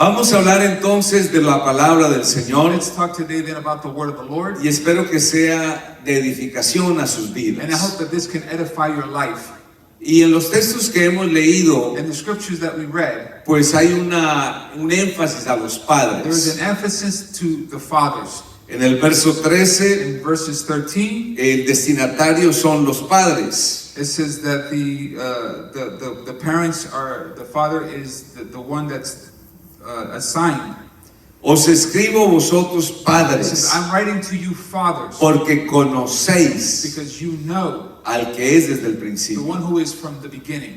Vamos a hablar entonces de la palabra del Señor Let's talk today then about the word of the Lord. y espero que sea de edificación a sus And I vidas. hope that this can edify your life. Y en los textos que hemos leído, In the scriptures that we read, pues hay un énfasis a los there is padres. an emphasis to the fathers. En el verso 13, In verses 13, el destinatario son los padres. it says that the parents are, the father is the one that's assigned. Os escribo vosotros It says, padres, I'm writing to you fathers, porque conocéis because you know al que es desde el the principio. one who is from the beginning.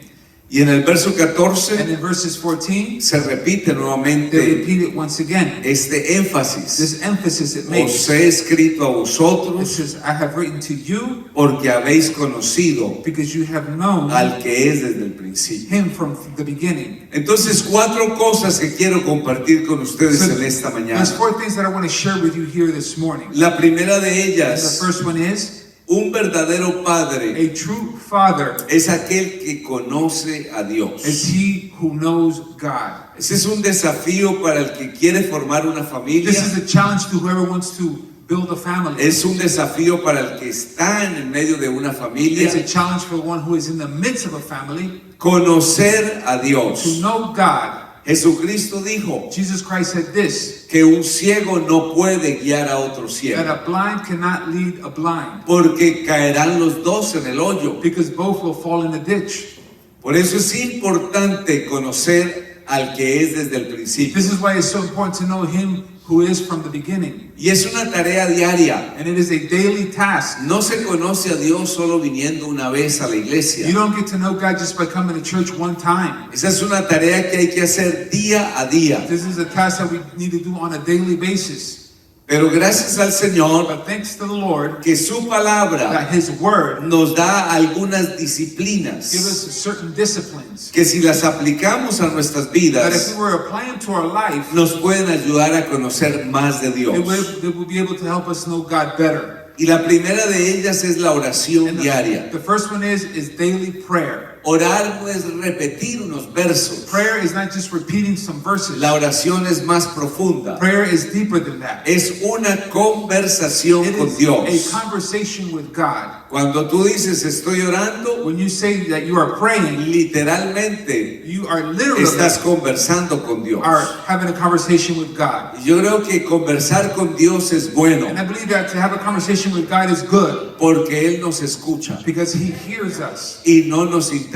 Y en el verso And 14 in verses 14, se repite they nuevamente repeat it once again. este énfasis. This emphasis it makes. Os he escrito a It vosotros says, I have written to you porque habéis conocido because you have known al que es desde el principio. him from the beginning. Entonces, 4 cosas que quiero compartir con ustedes So, en esta mañana. there's 4 things that I want to share with you here this morning. La primera de And the ellas, first one is, un verdadero padre a true father es aquel que conoce a Dios. is he who knows God. Ese es un desafío para el que quiere formar una familia. This is a challenge to whoever wants to build a family. Es un desafío para el que está en el medio de una familia. It's a challenge for the one who is in the midst of a family Conocer a to Dios. know God. Jesucristo dijo Jesus Christ said this, que un ciego no puede guiar a otro that ciego, a blind cannot lead a blind, porque caerán los dos en el hoyo. because both will fall in the ditch. Por eso es importante conocer al que es desde el principio. This is why it's so important to know him who is from the beginning. Y es una tarea diaria. And it is a daily task. No se conoce a Dios solo viniendo una vez a la iglesia. You don't get to know God just by coming to church one time. Esa es una tarea que hay que hacer día a día. This is a task that we need to do on a daily basis. Pero gracias al Señor But thanks to the Lord que su palabra that his word nos da algunas gives disciplinas us certain disciplines que si las aplicamos a nuestras that if vidas we were applying to our life, nos pueden ayudar a conocer más de Dios. it will be able to help us know God better. Y la primera de ellas es la oración And diaria. the first one is daily prayer. Orar no es repetir unos versos. Prayer is not just repeating some verses. La oración es más profunda. Prayer is deeper than that. Es una conversación It con is Dios. a conversation with God. Cuando tú dices estoy orando, When you say that you are praying, literalmente you are literally estás conversando con Dios. are having a conversation with God. Y yo creo que conversar con Dios es bueno And I believe that to have a conversation with God is good porque Él nos escucha because he hears us y no nos interrumpe.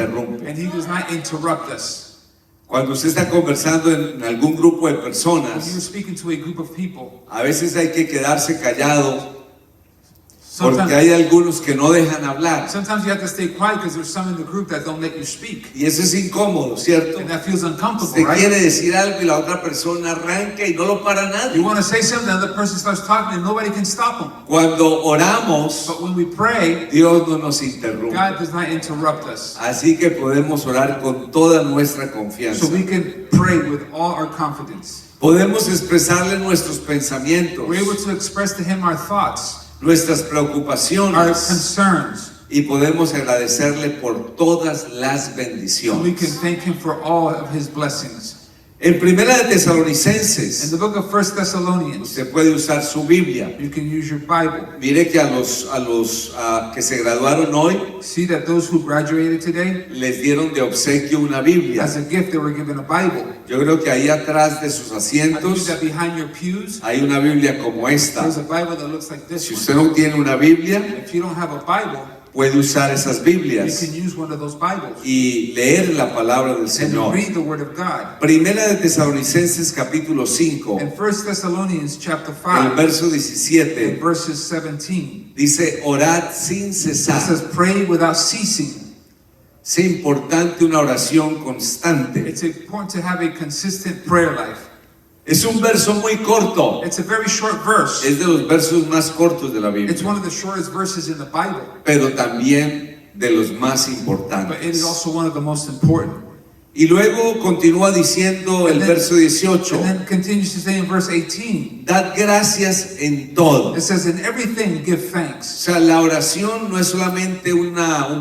and he does not interrupt us. Cuando usted está conversando en algún grupo de When you're personas, speaking to a group of people, a veces hay que quedarse callado porque sometimes, hay algunos que no dejan hablar. sometimes you have to stay quiet because there's some in the group that don't let you speak. Y eso es incómodo, ¿cierto? And that feels uncomfortable, Usted right? quiere decir algo y la otra persona arranca y no lo para You nadie. want to say something, the other person starts talking and nobody can stop them. Cuando oramos, But when we pray, Dios no nos interrumpe. God does not interrupt us. Así que podemos orar con toda nuestra So confianza. we can pray with all our confidence. Podemos expresarle nuestros pensamientos, We're able to express to him our thoughts, nuestras our preocupaciones concerns, y podemos agradecerle por todas las and we bendiciones. can thank him for all of his blessings. En Primera de In Tesalonicenses, the book of 1 Thessalonians, usted puede usar su Biblia. you can use your Bible. Mire que a los que se graduaron hoy See that those who graduated today, les dieron de obsequio una Biblia. as a gift, they were given a Bible. Yo creo que ahí atrás de sus I believe asientos that behind your pews, hay una Biblia como esta. there's a Bible that looks like this Si one. usted no tiene una Biblia, If you don't have a Bible, puede usar esas you Biblias can use one of those Bibles y leer la palabra del and Señor. read the Word of God. Primera de Tesalonicenses capítulo 5, In 1 Thessalonians chapter el 5, verso in 17, verses 17, dice, orad sin it cesar. says, pray without ceasing. Es importante una oración constante. It's important to have a consistent prayer life. Es un verso muy corto. It's a very short verse. Es de los versos más cortos de la It's Biblia, one of the shortest verses in the Bible, pero también de los más but it is importantes. also one of the most important. Y luego continúa diciendo el And then- verso 18, And then continues to say in verse 18, dad gracias en todo. it says, in everything give O thanks. sea, la oración no es solamente un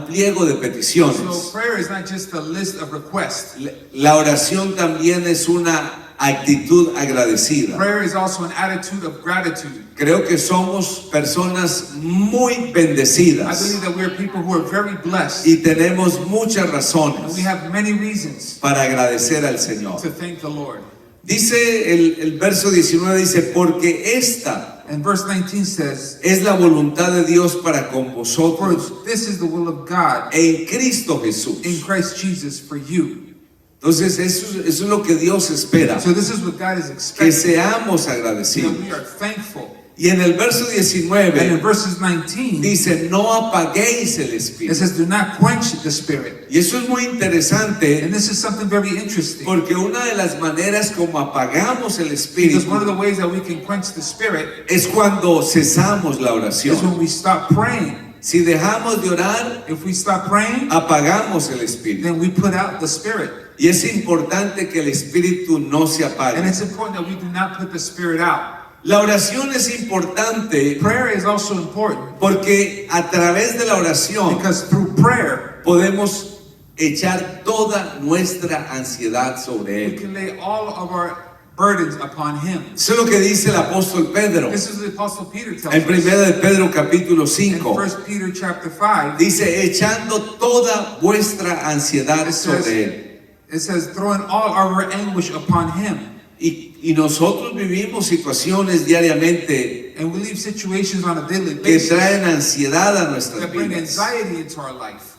pliego de So peticiones. prayer is not just a list of requests. La oración también es una actitud agradecida. Prayer is also an attitude of gratitude. Creo que somos personas muy I bendecidas believe that we're people who are very blessed, y tenemos muchas and we razones have many reasons para agradecer al Señor. to thank the Lord. Dice el verso 19, dice, porque esta And verse 19 says, es la voluntad de Dios para con "For vosotros this is the will of God en Cristo Jesús. in Christ Jesus for you." Entonces eso es lo que Dios espera, So this is what God is que expecting, seamos that agradecidos. we are thankful. Y en el verso And in 19 verses 19, dice, no apaguéis el it espíritu. says, "Do not quench the spirit." Y eso es muy interesante And this is something very interesting, porque una de las maneras como apagamos el because one of the espíritu ways that we can quench the spirit es cuando cesamos la is oración. when we stop praying. Si dejamos de orar, If we stop praying, apagamos el espíritu. then we put out the spirit. Y es importante que el espíritu no se And apague. it's important that we do not put the spirit out. La oración es importante Prayer is also important porque a través de la oración because through prayer, podemos echar toda nuestra ansiedad sobre we él. can lay all of our burdens upon Him. Eso es lo que dice el apóstol Pedro. This is what the Apostle Peter tells En us. 1 de Pedro capítulo In 5 1 Peter chapter 5, dice, echando toda vuestra ansiedad it says, sobre él. throwing all our anguish upon Him. Y nosotros vivimos situaciones diariamente And we leave situations on a daily que basis traen ansiedad a nuestras that bring vidas. anxiety into our life.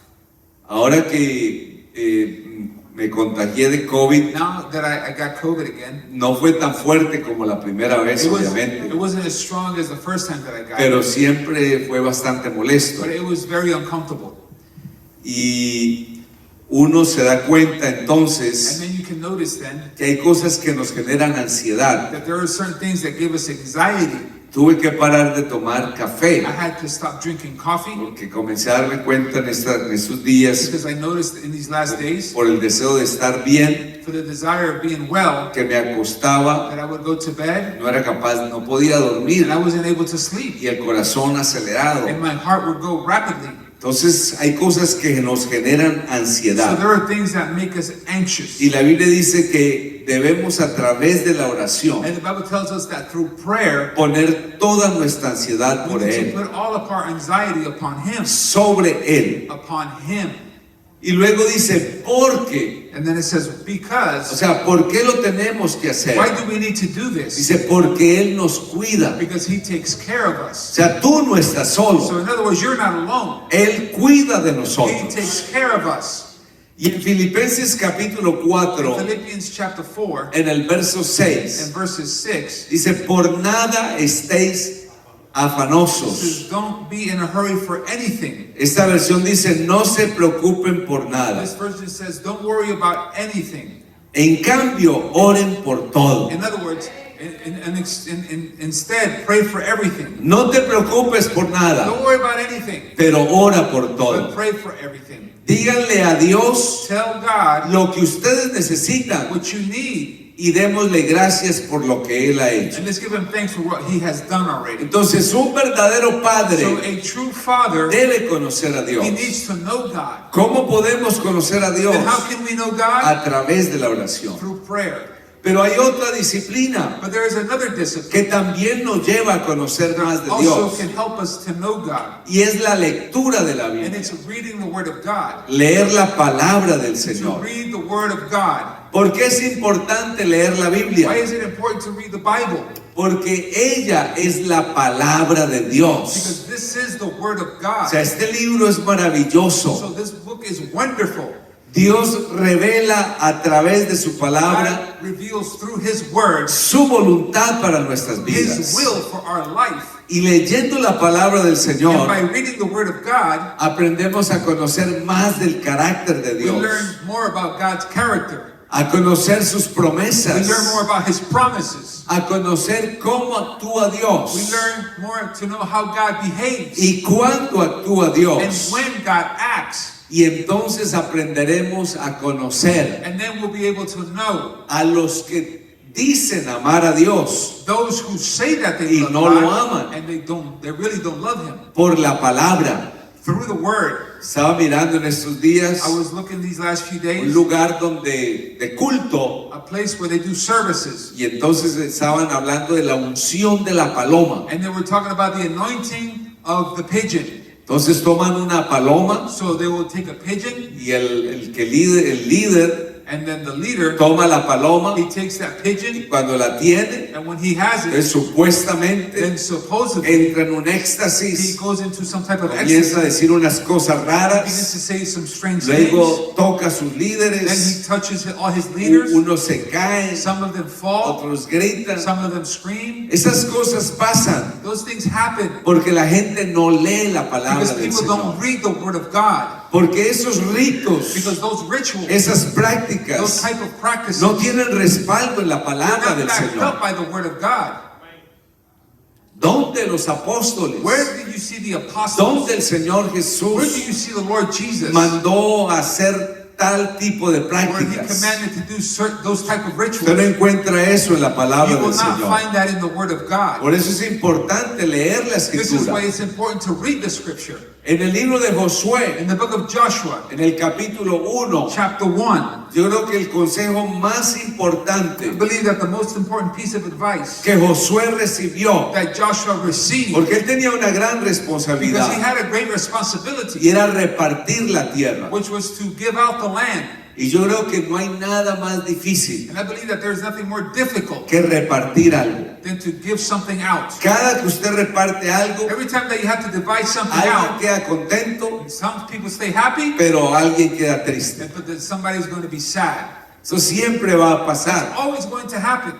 Ahora que me contagié de COVID, Now that I got COVID again, no fue tan fuerte como la primera vez, it obviamente, wasn't as strong as the first time that I got pero it, siempre fue bastante molesto. but it was very uncomfortable. Y uno se da cuenta And entonces then you can notice then que hay cosas que nos generan ansiedad. that there are certain things that give us anxiety. Tuve que parar de tomar café I had to stop drinking coffee porque comencé a darme cuenta en estos días, because I noticed in these last days, por el deseo de estar bien, for the desire of being well, que me acostaba, that I would go to bed no era capaz, no podía dormir and I wasn't able to sleep, y el corazón acelerado. and my heart would go rapidly. Entonces hay cosas que nos generan So ansiedad. there are things that make us anxious. Y la Biblia dice que debemos a través de la oración And the Bible tells us that through prayer, poner toda nuestra ansiedad we por need to Él, put all of our anxiety upon Him, sobre Él. upon Him. Y luego dice, porque, And then it says, o because, sea, ¿por qué lo tenemos que hacer? why do we need to do this? Dice, porque Él nos cuida. Because He takes care of O us. sea, tú no estás So solo. in other words, you're not alone. Él cuida de He nosotros. takes care of us. Y en Filipenses capítulo 4, Philippians chapter 4 en el verso and 6, verses 6 dice, por nada estéis afanosos. says, don't be in a hurry for anything. Esta versión dice, no se preocupen por nada. This version says, don't worry about anything. En cambio, oren por todo. In other words, instead, pray for everything. No te preocupes por nada, Don't worry about anything, pero ora por but todo. pray for everything. Díganle a Dios Tell God lo que ustedes necesitan what you need, y démosle gracias por lo que Él ha hecho. and let's give Him thanks for what He has done already. Entonces, un verdadero So padre a true father, debe conocer a Dios. he needs to know God. ¿Cómo podemos conocer a Dios? And how can we know God? A través de la oración. Through prayer. Pero hay otra disciplina But there is another discipline que también nos lleva a conocer más de also Dios, can help us to know God, y es la lectura de la and Biblia. it's reading the Word of God. Leer la palabra del To Señor. read the Word of God. ¿Por qué es importante leer la Why Biblia? is it important to read the Bible? Porque ella es la palabra de Dios. Because this is the Word of O God. sea, este libro es maravilloso. So this book is wonderful. Dios revela a través de su palabra God reveals through His Word su voluntad para nuestras His vidas. will for our life. Y leyendo la palabra del And Señor, by reading the Word of God, aprendemos a conocer más del carácter de we Dios, learn more about God's character. a conocer sus We promesas, learn more about His promises. a conocer cómo actúa We Dios learn more to know how God behaves y cuándo actúa and Dios. when God acts. Y entonces aprenderemos a conocer And then we'll be able to know a los que dicen amar a Dios those who say that they Y love no lo God aman. and they really don't love Him. por la palabra. Through the Word. Estaba mirando en estos días I was looking these last few un days, lugar de culto, a place where they do services, y entonces estaban hablando de la unción de la paloma. and they were talking about the anointing of the pigeon. Entonces toman una paloma So they will take a pigeon, y el líder and then the leader, toma la paloma, he takes that y pigeon, cuando la tiene, and when he has it, supuestamente then supposedly entra en un he éxtasis, goes into some type of comienza a ecstasy, decir unas cosas begins raras, to say some strange things, luego toca a sus then he líderes, touches all his leaders, unos se caen, some of them fall, otros gritan. some of them scream. Esas cosas pasan Those things happen porque la gente no lee la palabra because del people don't Señor. read the word of God, Porque esos ritos, because those rituals, esas those prácticas, type of practices, no tienen respaldo en la they're palabra not del backed Señor. up by the word of God. ¿Dónde los apóstoles? Where did you see the apostles? ¿Dónde el Señor Where do Jesús you see the Lord Jesus? mandó a hacer tal tipo de Where he prácticas? commanded to do those type of Usted no rituals. encuentra eso en la palabra You will del not Señor. find that in the word of God. Por eso es importante leer la This is why escritura. it's important to read the scripture. En el libro de Josué, In the book of Joshua, en el capítulo 1, chapter 1, yo creo que el consejo más I importante believe that the most important piece of advice que Josué recibió, that Joshua received, porque él tenía una gran because he responsabilidad, had a great y responsibility, era repartir la tierra. which was to give out the land. Y yo creo que no hay nada más difícil And I believe that there's nothing more difficult que repartir algo. than to give something out. Cada que usted reparte algo, Every time that you have to divide something alguien out, queda contento, some people stay happy, pero alguien queda triste. but then somebody's going to be sad. Eso siempre va a It's pasar. always going to happen.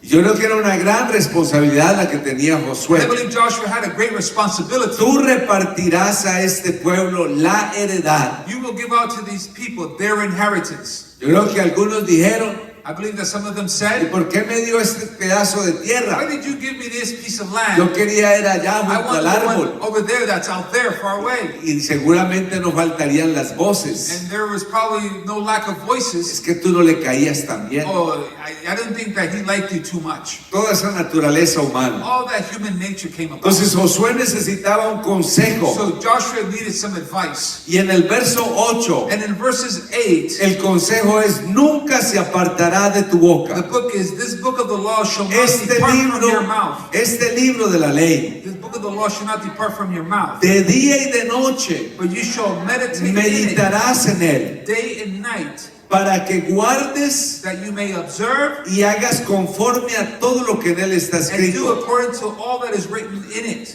Yo creo que era una gran responsabilidad la que tenía I Josué. believe Joshua had a great responsibility. Tú repartirás a este pueblo la heredad. You will give out to these people their inheritance. Yo creo que algunos dijeron, I believe that some of them ¿y said, por qué me dio este pedazo de why tierra? did you give me this piece of Yo land? quería ir allá I junto want al the árbol. one over there that's out there far away. Y seguramente no faltarían las voces. And there was probably no lack of Es voices. que tú no le caías tan bien. Oh, I didn't think that he liked you too much. Toda esa naturaleza humana. All that human nature came about. Entonces Josué necesitaba un consejo. So Joshua needed some advice. Y en el verso 8, And in verses 8, el consejo es: nunca se apartará de tu boca the book is, this book of the law shall not este depart from your libro, mouth. de la ley. This book of the law shall not depart from your mouth. De día y de noche But you shall meditate in meditarás en él, it day and night, para que guardes that you may observe y hagas conforme a todo lo que en él está and do escrito. according to all that is written in it.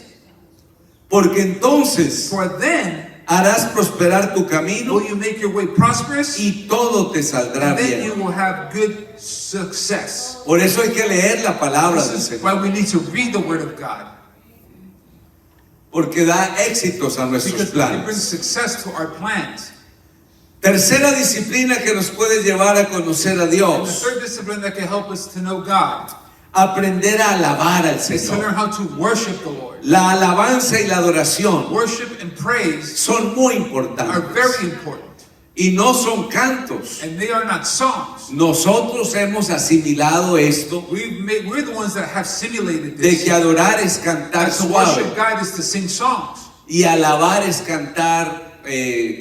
Porque entonces For then harás prosperar tu camino will you make your way prosperous, y todo te saldrá and then you bien. will have good success. Por eso hay que leer la palabra del This is Señor, why we need to read the word of God, porque da éxitos a nuestros because it brings planes. success to our plans. Tercera disciplina que nos puede llevar a conocer a And the Dios: third discipline that can help us to know God aprender a alabar al is to learn Señor. how to worship the Lord. La alabanza y la adoración Worship and praise son muy are importantes very important, y no son cantos. and they are not songs. Nosotros hemos asimilado esto We're the ones that have simulated de this. que adorar es cantar That to suave worship God is to sing songs, y alabar es cantar and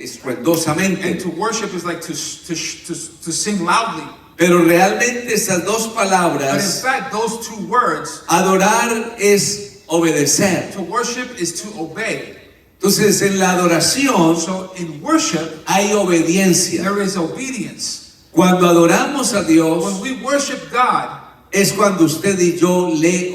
estruendosamente. to worship is like to sing loudly. Pero realmente esas dos But in palabras, fact, those two words, adorar es obedecer. to worship is to obey. Entonces en la adoración So in worship, hay obediencia. there is obedience. Cuando adoramos a When Dios we worship God, es cuando usted y yo le it's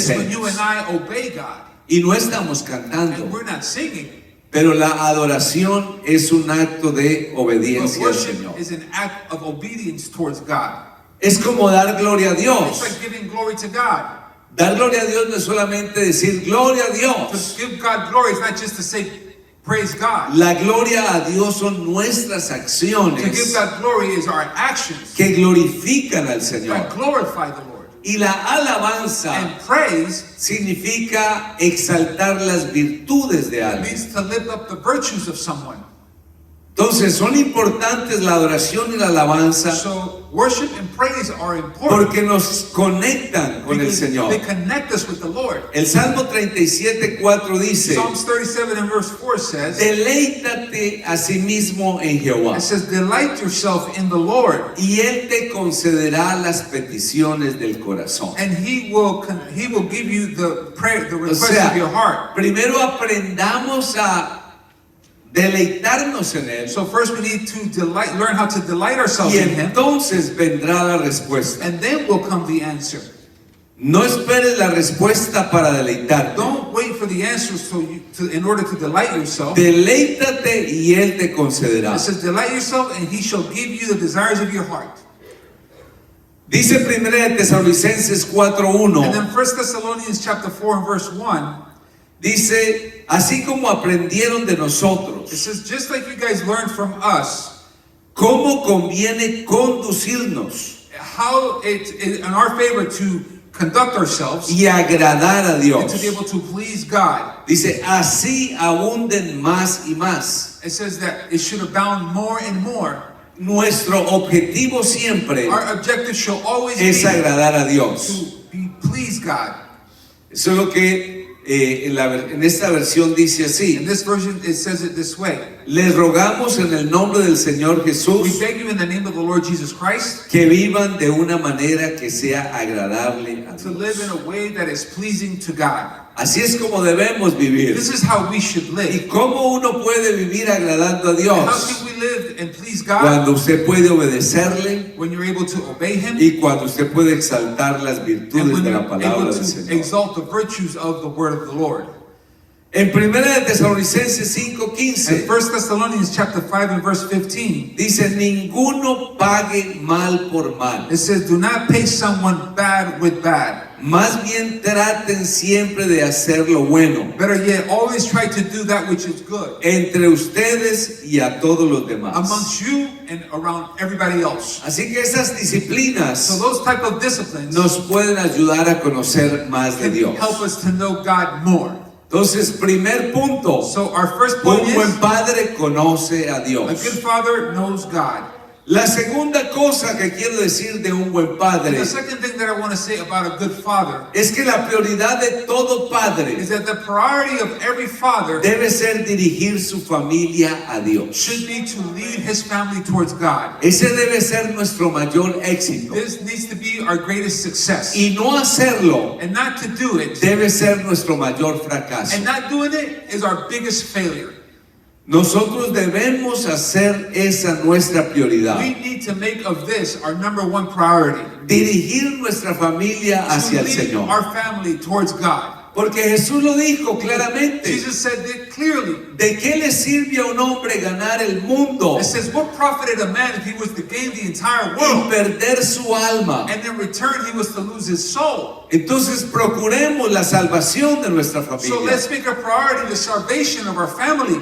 when you obedecemos. and I obey God. Y no estamos And cantando, we're not singing. pero la adoración es un acto de But obediencia al worship Señor. is an act of obedience towards God. Es como dar gloria a It's Dios. like giving glory to God. Dar gloria a Dios no es solamente decir gloria a To Dios. give God glory is not just to say praise God. La gloria a Dios son nuestras To give acciones God glory is our actions que glorifican al that Señor. glorify the Lord. Y la alabanza And praise significa exaltar las virtudes de alguien. means to lift up the virtues of someone. Entonces son importantes la adoración y la alabanza So worship and praise are important porque nos conectan con el because Señor. they connect us with the Lord. El Salmo 37:4 dice, Psalms 37 and verse 4 says, deleítate a sí mismo en Jehová it says, delight yourself in the Lord, y Él te concederá las peticiones del corazón. and He will give you the prayer, the O request sea, of your heart. primero aprendamos a deleitarnos en Él So first we need to learn how to delight ourselves y in Him, entonces vendrá la respuesta. and then will come the answer. No esperes la respuesta para deleitarte. Don't wait for the answers in order to delight yourself. Deleítate y Él te concederá. It says, delight yourself, and He shall give you the desires of your heart. Dice 1 de Tesalonicenses And 4:1, then 1 Thessalonians chapter 4 and verse 1, dice, así como aprendieron de it nosotros, says, just like you guys learned from us, cómo conviene conducirnos how it is in our favor to conduct ourselves y agradar a and Dios. to be able to please God. Dice, así abunden más y más. It says that it should abound more and more. Nuestro objetivo siempre Our objective shall always es be agradar a Dios. to please God. Eso es lo que en esta versión dice In así. this version, it says it this way. Les rogamos en el nombre del Señor We Jesús beg you in the name of the Lord Jesus Christ que vivan de una manera que sea agradable a to live in Dios. a way that is pleasing to God. Así es como debemos vivir. This is how we should ¿Y live. cómo uno puede vivir agradando a How Dios? can we live and please God? Cuando usted puede obedecerle When you're able to obey Him, y cuando usted puede exaltar las and virtudes when de la you're palabra able del to Señor. exalt the virtues of the word of the Lord. En 1 de Tesalonicenses In 5:15 1 Thessalonians chapter 5 and verse 15, dice, ninguno pague mal por mal. it says, do not pay someone bad with bad. Más bien traten siempre de hacer lo bueno Better yet, always try to do that which is good entre ustedes y a todos los demás. amongst you and around everybody else. Así que esas So disciplinas those type of disciplines nos pueden ayudar a conocer más de can Dios. help us to know God more. Entonces, primer punto, So our first point un buen is, padre conoce a a Dios. good father knows God. La segunda cosa que quiero decir de un buen And padre the second thing that I want to say about a good father es que la prioridad de todo is padre that the priority of every father debe ser dirigir su familia a Dios. should be to lead his family towards God. Ese debe ser nuestro mayor éxito. This needs to be our greatest success. Y no hacerlo And not to do it, debe ser nuestro mayor fracaso. and not doing it is our biggest failure. Nosotros debemos hacer esa nuestra prioridad. We need to make of this our number one priority. Dirigir nuestra familia To hacia el lead Señor. our family towards God. Porque Jesús lo dijo claramente. Jesus said that clearly. ¿De qué le sirve a un hombre ganar el mundo It says, what profited a man if he was to gain the entire y world, perder su alma? and in return he was to lose his soul? Entonces procuremos la salvación de nuestra So familia. let's make a priority the salvation of our family.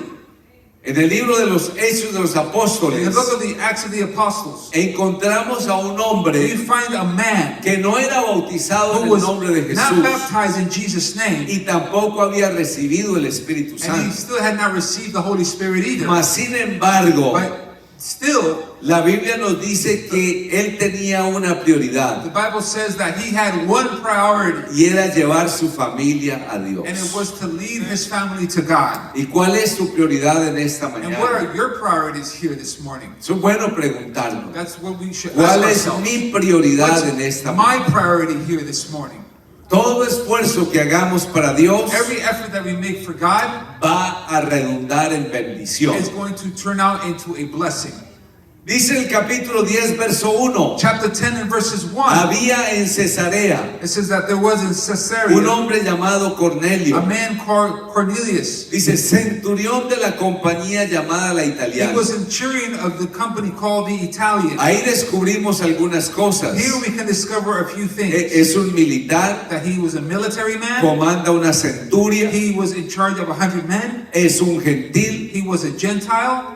En el libro de los Hechos de los In Apóstoles the book of the Acts of the Apostles, encontramos a un we hombre find a man que no era bautizado en who el nombre de was not Jesús baptized in Jesus' name, y tampoco había recibido el Espíritu and he Santo. still had not received the Holy Spirit either. Mas sin embargo, But still, la Biblia nos dice que él tenía una the prioridad Bible says that he had one priority, y era llevar su familia a Dios. and it was to lead his family to God. ¿Y cuál es tu prioridad en esta And what mañana? are your priorities here this morning? Es bueno preguntarnos. That's what we should ask ¿Cuál es ourselves. mi prioridad en What's esta my mañana? priority here this morning? Todo esfuerzo que hagamos para Dios Every effort that we make for God va a redundar en bendición. is going to turn out into a blessing. Dice el capítulo 10, verso 1. Chapter 10 and verses 1, Había en Cesarea it says that there was in un Caesarea hombre llamado Cornelio. a man called Cornelius. Dice, centurión de la compañía llamada la He italiana. was centurion of the company called the Italian. Ahí descubrimos algunas cosas. Here we can discover a few things. Es un militar, That he was a military man. comanda una centuria, He was in charge of 100 men. es un gentil. He was a Gentile.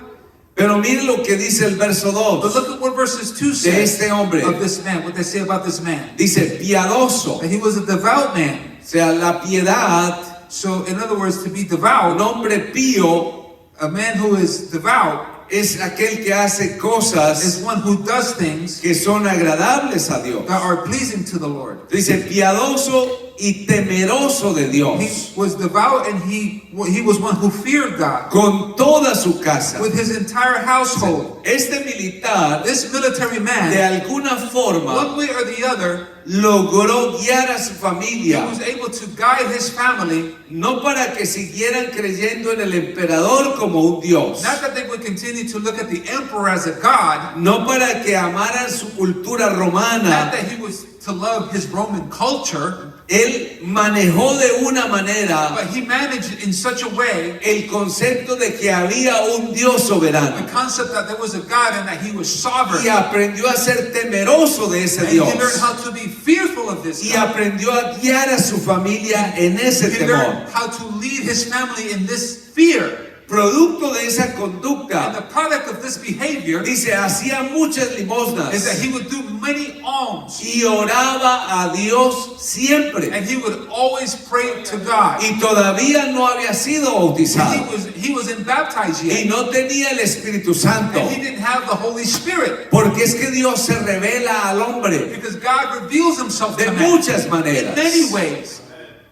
Pero mire lo que dice el verso But 2 look at what verses 2 de says este hombre. of this man, what they say about this man. Dice, piadoso. That he was a devout man. O sea, la piedad, So, in other words, to be un devout, hombre pío, a man who is devout, es aquel que hace cosas is one who does things que son agradables a Dios. that are pleasing to the Lord. Dice, piadoso y temeroso de Dios, He was devout and he was one who feared God con toda su casa. with his entire household. Este militar, This military de man, alguna forma, one way or the other, logró guiar a su he familia, was able to guide his family, no para que siguieran creyendo en el emperador como un dios, not that they would continue to look at the emperor as a god, no para que amaran su cultura not romana. that he was to love his Roman culture, Él manejó de una manera but he managed in such a way el concepto de que había un Dios the soberano concept that there was a God and that he was sovereign. y aprendió a ser temeroso de ese And Dios he learned how to be fearful of this y God. aprendió a guiar a su familia en ese He temor. learned how to lead his family in this fear. Producto de esa And the conducta, product of this behavior dice, hacía muchas is that limosnas he would do many alms. y oraba a Dios siempre. And he would always pray to God. Y todavía no había sido And bautizado he wasn't baptized y yet. no tenía el Espíritu Santo, And he didn't have the Holy Spirit. porque es que Dios se revela al hombre Because God reveals himself de to man muchas in maneras. many ways.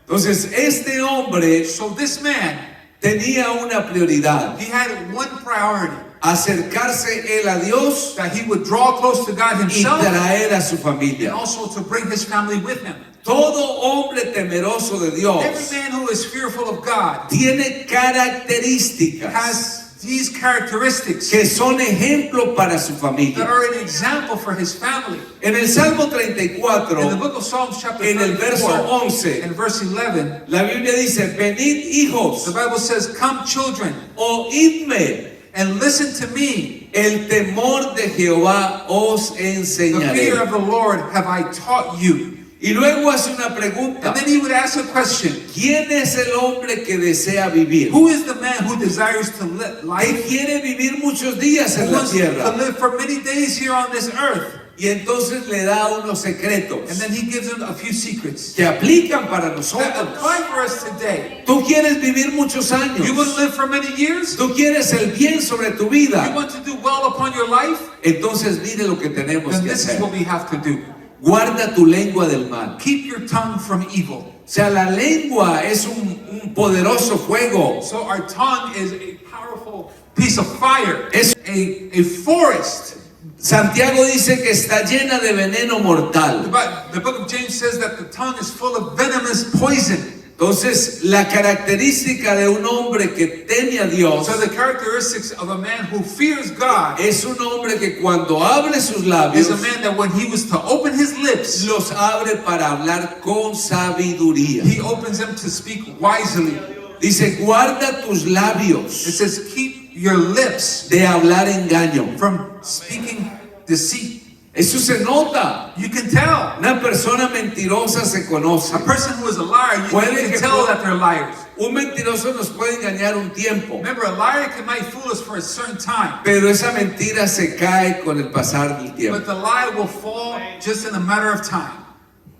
Entonces, este hombre So this man, tenía una prioridad: he had one priority. acercarse él a Dios That he would draw close to God y himself traer a su and familia. also to bring his family with him. Todo hombre temeroso de Dios Every man who is fearful of God tiene características has these characteristics que son ejemplo para su that familia. are an example for his family. En el Salmo In the 34, book of Psalms chapter en el verso 34 11, and verse 11, la Biblia dice: venid hijos, the Bible says, "Come children oídme, and listen to me. el temor de Jehová os The fear enseñaré. of the Lord have I taught you." Y luego hace una pregunta: And then he would ask a question. ¿quién es el hombre que desea vivir? Who is the man who desires to live Que life? quiere vivir muchos días Who en la wants to tierra. live for many days here on this earth? Y entonces le da unos secretos And then he gives them a few secrets que aplican para that nosotros. apply for us today. Tú quieres vivir muchos You want to años. live for many years? Tú quieres el bien sobre tu You vida. want to do well upon your life? Entonces mire lo que tenemos Then que this is hacer. what we have to do. Guarda tu lengua del mal. Keep your tongue from evil. O sea, la lengua es un poderoso fuego. So our tongue is a powerful piece of fire. Es- a forest. Santiago dice que está llena de veneno mortal. But the book of James says that the tongue is full of venomous poison. Entonces, la característica de un hombre que teme a Dios So the characteristics of a man who fears God es un hombre que cuando abre sus is labios, a man that when he was to open his lips, los abre para hablar con sabiduría. he opens them to speak wisely. Dice, guarda tus It labios says, keep your lips de hablar engaño. from speaking deceit. Eso se nota. You can tell. Una persona mentirosa se conoce. A person who is a liar, you Puede can que tell pueda- that they're liars. Un mentiroso nos puede engañar un tiempo, Remember, a liar might fool us for a certain time, pero esa mentira se cae con el pasar del but tiempo. the lie will fall just in a matter of time.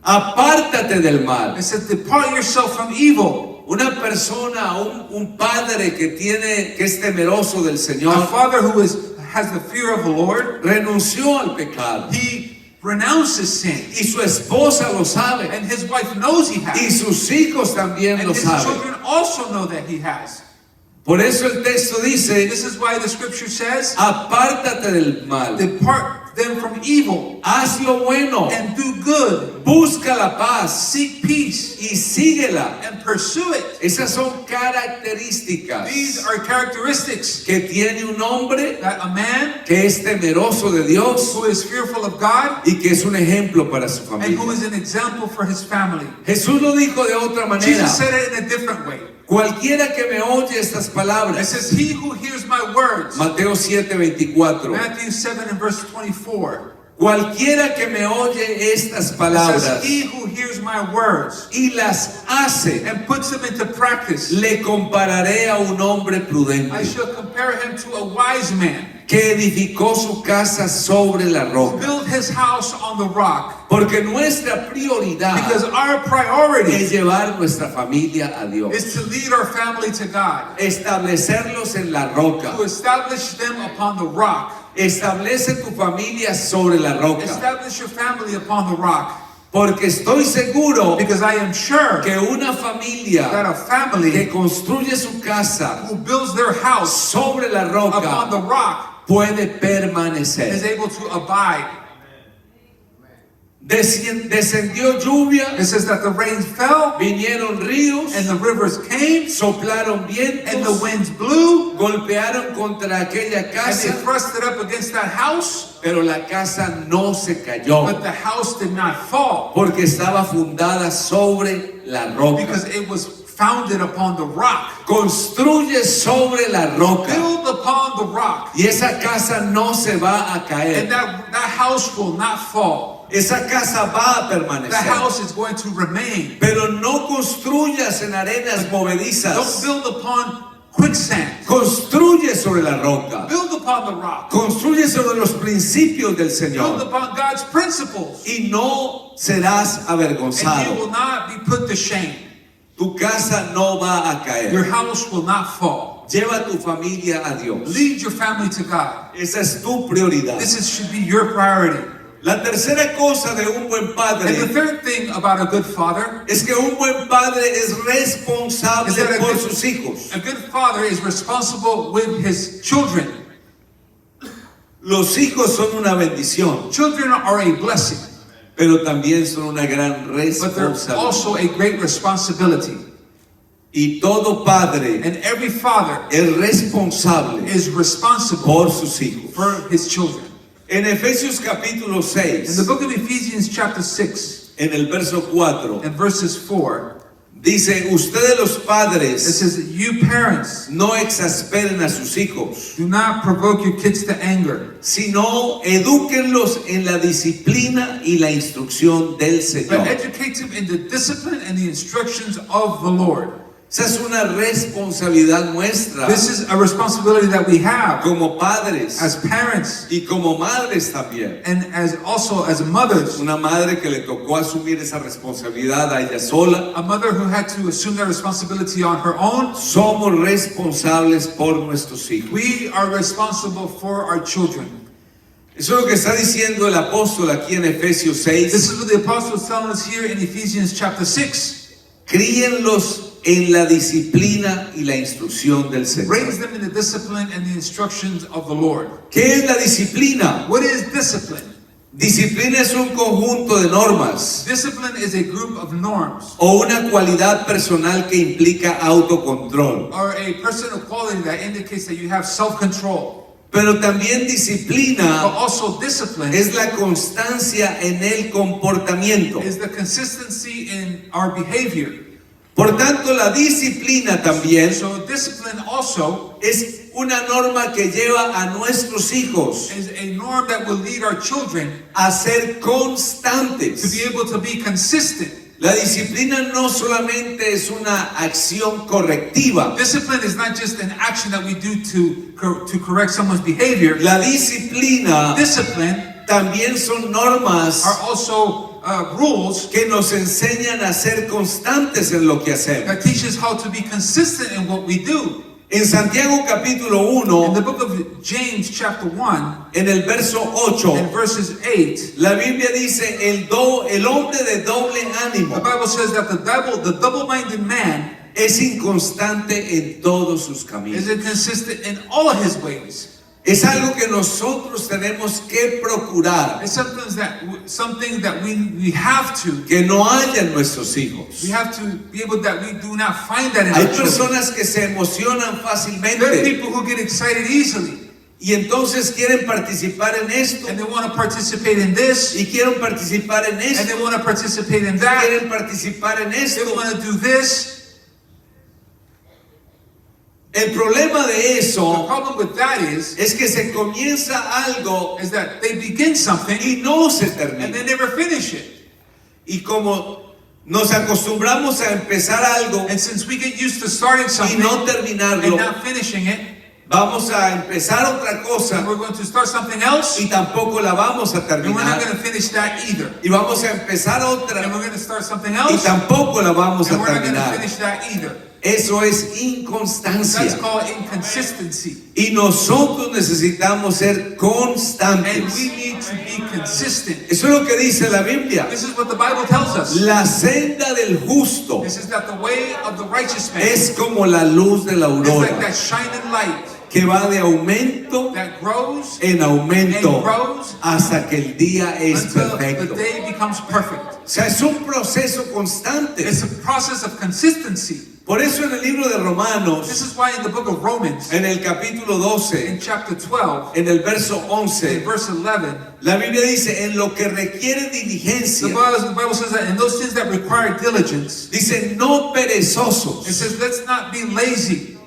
Apártate del mal. It says, depart yourself from evil. Una persona, un padre que es temeroso del A Señor, father who has the fear of the Lord, renunció al pecado. he renounces sin, Y su esposa lo sabe. and his wife knows he Y has, sus hijos también and lo his saben. children also know that he has. Por eso el texto dice, This is why the scripture says, apártate del mal. depart them from evil Haz lo bueno. and do good, Busca la paz seek peace y síguela. and pursue it. Esas son características These are characteristics que tiene un hombre that a man que es temeroso de Dios who is fearful of God y que es un ejemplo para su and who familia. is an example for his family. Jesús lo dijo de otra manera. Jesus said it in a different way. Cualquiera que me oye estas It palabras. says, he who hears my words, Mateo 7:24. Matthew 7 and verse 24. Cualquiera que me oye estas It says, palabras he who hears my words y las hace, and puts them into practice, le compararé a un hombre I prudente shall compare him to a wise man que edificó su casa sobre la roca. Build his house on the rock. Porque nuestra prioridad Because our priority es llevar nuestra familia a Dios. is to lead our family to God. Establecerlos en la roca. To establish them upon the rock. Establece tu familia sobre la roca. Establish your family upon the rock. Porque estoy seguro Because I am sure que una that familia a family que construye su casa who builds their house sobre la upon the roca rock puede is permanecer. able to abide. Descendió lluvia, It says that the rains fell vinieron ríos, and the rivers came soplaron and the vientos, winds blew golpearon contra aquella and they casa, thrust it up against that house, pero la casa no se cayó but the house did not fall porque estaba fundada sobre la roca. because it was founded upon the rock. Construye sobre la roca Build upon the rock, y esa casa no se va a and caer. that house will not fall. Esa casa va a The permanecer. house is going to remain. Pero no construyas en arenas Don't movedizas. build upon quicksand. Construye sobre la roca. Build upon the rock. Construye sobre los principios del Build Señor. upon God's principles. Y no serás And you avergonzado. will not be put to shame. Tu casa no va a Your caer. house will not fall. Lleva tu familia a Dios. Lead your family to God. Esa es tu prioridad. Should be your priority. La tercera cosa de un buen And the padre third thing about a good father es que un buen padre es responsable is that a por good- sus hijos. A good father is responsible with his children. Los hijos son una bendición, Children are a blessing, pero también son una gran but they're responsabilidad. also a great responsibility. Y todo padre And every father es responsable is responsible por sus hijos. for his children. En Efesios capítulo In the 6, book of Ephesians chapter 6 en el verso 4, and verses 4, dice, ustedes los it padres says, you parents, no exasperen a sus hijos, do not provoke your kids to anger, sino edúquenlos en la disciplina y la instrucción del but Señor. educate them in the discipline and the instructions of the Lord. Esa es una responsabilidad nuestra This is a responsibility that we have como padres as parents y como madres también. and as also as mothers. Una madre que le tocó asumir esa responsabilidad a ella sola. A mother who had to assume that responsibility on her own. Somos responsables por nuestros hijos. We are responsible for our children. Eso es lo que está diciendo el apóstol aquí en Efesios 6. This is what the apostle is telling us here in Ephesians chapter 6. Críenlos en la disciplina y la instrucción del Señor. Raise them in the discipline and the instructions of the Lord. ¿Qué es la disciplina? What is discipline? Disciplina es un conjunto de normas Discipline is a group of norms o una cualidad personal que implica autocontrol. or a personal quality that indicates that you have self-control. Pero también But disciplina also discipline es la constancia en el comportamiento. is the consistency in our behavior. Por tanto, la disciplina también So discipline also es una norma que lleva a nuestros hijos is a norm that will lead our children a ser to constantes. be able to be consistent. La disciplina no solamente es una acción correctiva. Discipline is not just an action that we do to correct someone's behavior. La disciplina Discipline también son normas are also rules que nos enseñan a ser constantes en lo que hacemos. that teach us how to be consistent in what we do. En Santiago capítulo In the 1, book of James chapter 1 en el verso and 8, verses 8, la Biblia dice, el hombre de doble the ánimo Bible says that the double-minded man es inconstante en todos sus is caminos. inconsistent in all his ways. Es algo que nosotros tenemos que procurar It's something that we have to. que no haya en nuestros hijos. We have to be able that we do not find that in Hay our children. personas que se emocionan There are fácilmente people who get excited easily y entonces quieren participar en esto and they want to participate in this y quieren participar en and esto, they want to participate in that. quieren participar en They esto. want to do this. El problema de The eso problem with that is es que se comienza algo that they begin something y no se and termina. they never finish it. Y como nos acostumbramos a empezar algo And since we get used to starting y something no and terminarlo, not finishing it, Vamos a empezar otra cosa and we're going to start something else, y tampoco la vamos a and we're not terminar. going to finish that either. Y vamos a empezar And otra we're going to start something y else, tampoco la vamos a and we're not going to terminar. finish that either. Eso es That's inconstancia. called inconsistency. Y nosotros necesitamos ser And we constantes. need to be consistent. Eso es lo que dice la Biblia. This is what the Bible tells us. La senda del justo This is that the way of the righteous man es como la luz de la is like aurora, that shining light que va de aumento that grows en aumento and grows hasta que el día es until the perfecto. day becomes perfect. O sea, es un proceso constante. It's a process of consistency. Por eso en el libro de This Romanos, is why in the book of Romans, en el capítulo in 12, chapter 12, en el verso in 11, verse 11, la Biblia dice, en lo que requiere the diligencia, Bible says that in those things that require diligence, dice, no it perezosos, says let's not be lazy,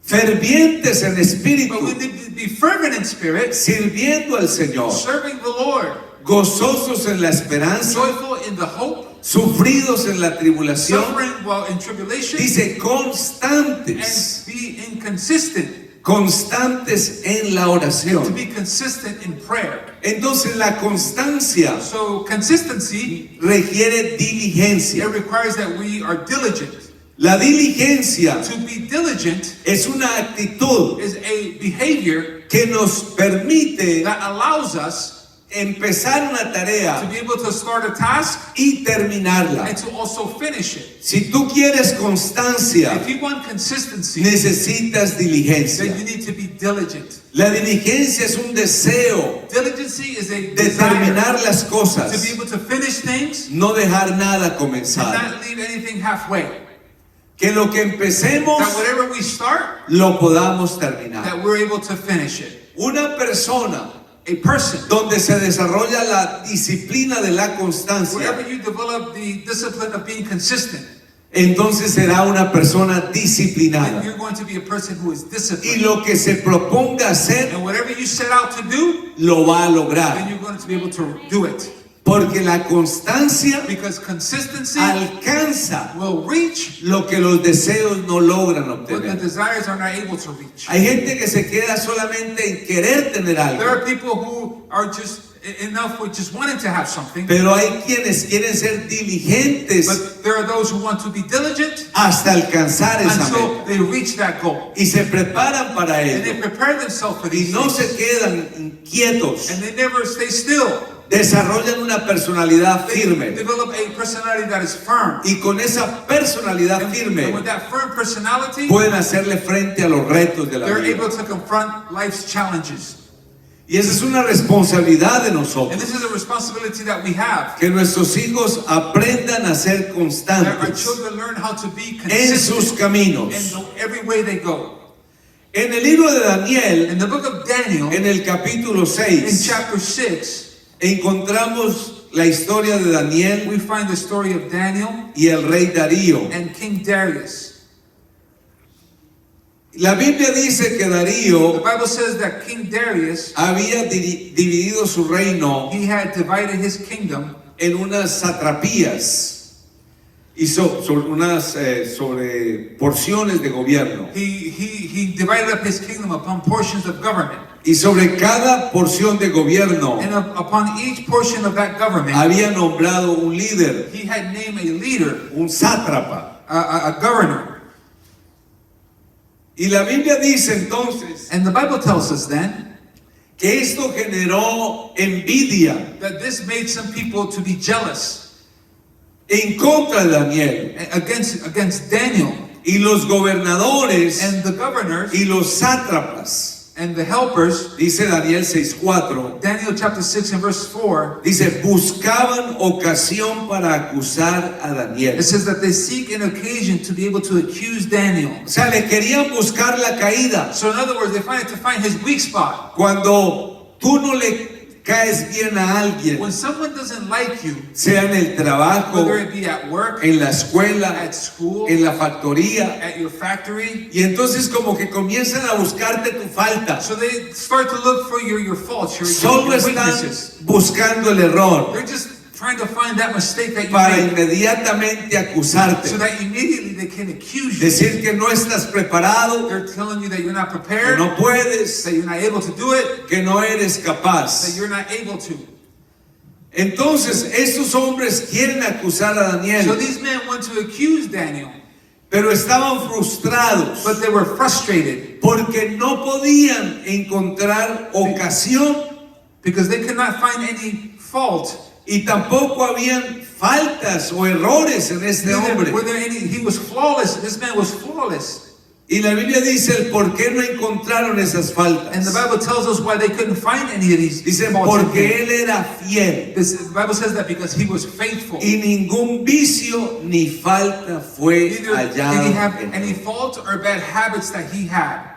fervientes en but we espíritu, need to be fervent in spirit, sirviendo al Señor, serving the Lord, gozosos en la esperanza, joyful in the hope, sufridos en la tribulación, suffering while in tribulation, dice constantes, and be inconsistent, constantes en la to oración. be consistent in prayer. Entonces la constancia So consistency, requiere it diligencia. requires that we are diligent. La diligencia To be diligent es una actitud is a behavior que nos permite that allows us empezar una to tarea be able to start a task y terminarla. and to also finish it. Si tú quieres constancia, If you want consistency, necesitas then diligencia. you need to be diligent. La diligencia es un deseo Diligency is a de desire terminar las to be cosas, able to finish things no dejar nada and comenzar. not leave anything halfway. Que lo que empecemos That whatever we start, lo podamos terminar. that we're able to finish it. Una persona A person, donde se desarrolla la disciplina de la constancia, wherever you develop the discipline of being consistent, entonces será una persona then disciplinada. you're going to be a person who is Y disciplined. lo que se proponga hacer, And whatever you set out to do, lo va a then lograr. you're going to be able to do it. Porque la constancia Because consistency alcanza will reach lo que los deseos no logran what the obtener. desires are not able to reach. Hay gente que se queda solamente en querer tener There algo, are people who are just enough with just wanting to have something, pero hay quienes quieren ser diligentes but there are those who want to be diligent hasta alcanzar esa until meta. they reach that goal. Y se preparan para And they ello. prepare themselves for Y these no se things. quedan inquietos. And they never stay still. Desarrollan una personalidad They firme. develop a personality that is firm. Y con esa personalidad And firme with that firm personality, pueden hacerle frente a los retos de la they're vida. able to confront life's challenges. Y esa es una responsabilidad de And nosotros. this is a responsibility that we have. Que nuestros hijos aprendan a ser That our constantes children learn how to be en sus consistent caminos. in every way they go. En el libro de Daniel, In the book of Daniel, en el capítulo in 6, chapter 6, encontramos la historia de Daniel we find the story of Daniel y el rey Darío. and King Darius. La Biblia dice que The Darío Bible says that King Darius, había dividido su reino he had divided his kingdom en unas satrapías y sobre porciones de gobierno. He divided up his kingdom upon portions of government. Y sobre cada porción de gobierno And upon each portion of that government, había nombrado un líder, he had named a leader, un sátrapa. a governor. Y la Biblia dice entonces And the Bible tells us then que esto generó envidia that this made some people to be jealous en contra de Daniel. against Daniel. Y los gobernadores And the governors y los sátrapas, and the helpers, dice Daniel 6:4, Daniel chapter 6 and verse 4, dice, buscaban ocasión para acusar a Daniel. it says that they seek an occasion to be able to accuse Daniel. O sea, le querían buscar la caída. So in other words, they find it to find his weak spot. Cuando tú no le caes bien a alguien, When someone doesn't like you, sea en el trabajo, whether it be at work, en la escuela, at school, en la factoría, at your factory, y entonces como que comienzan a buscarte tu falta. so they start to look for your faults, your Solo están weaknesses. buscando el error. They're just trying to find that mistake that you para made, inmediatamente acusarte. so that immediately they can accuse you. Decir que no estás preparado, They're telling you that you're not que prepared, no puedes, that you're not able to do it, que no eres that capaz. you're not able to. Entonces, estos hombres quieren acusar a So Daniel, these men want to accuse Daniel, pero estaban frustrados but they were frustrated porque no podían encontrar ocasión because they could not find any fault. y tampoco habían faltas o errores en este Neither hombre. were there any. He was flawless. This man was flawless. Y la Biblia dice el por qué no encontraron esas And the faltas. Bible tells us why they couldn't find any of these Dice faults in him. porque él era fiel The Bible says that because he was faithful. y ningún vicio ni falta fue Neither did he hallado have en any él. fault or bad habits that he had.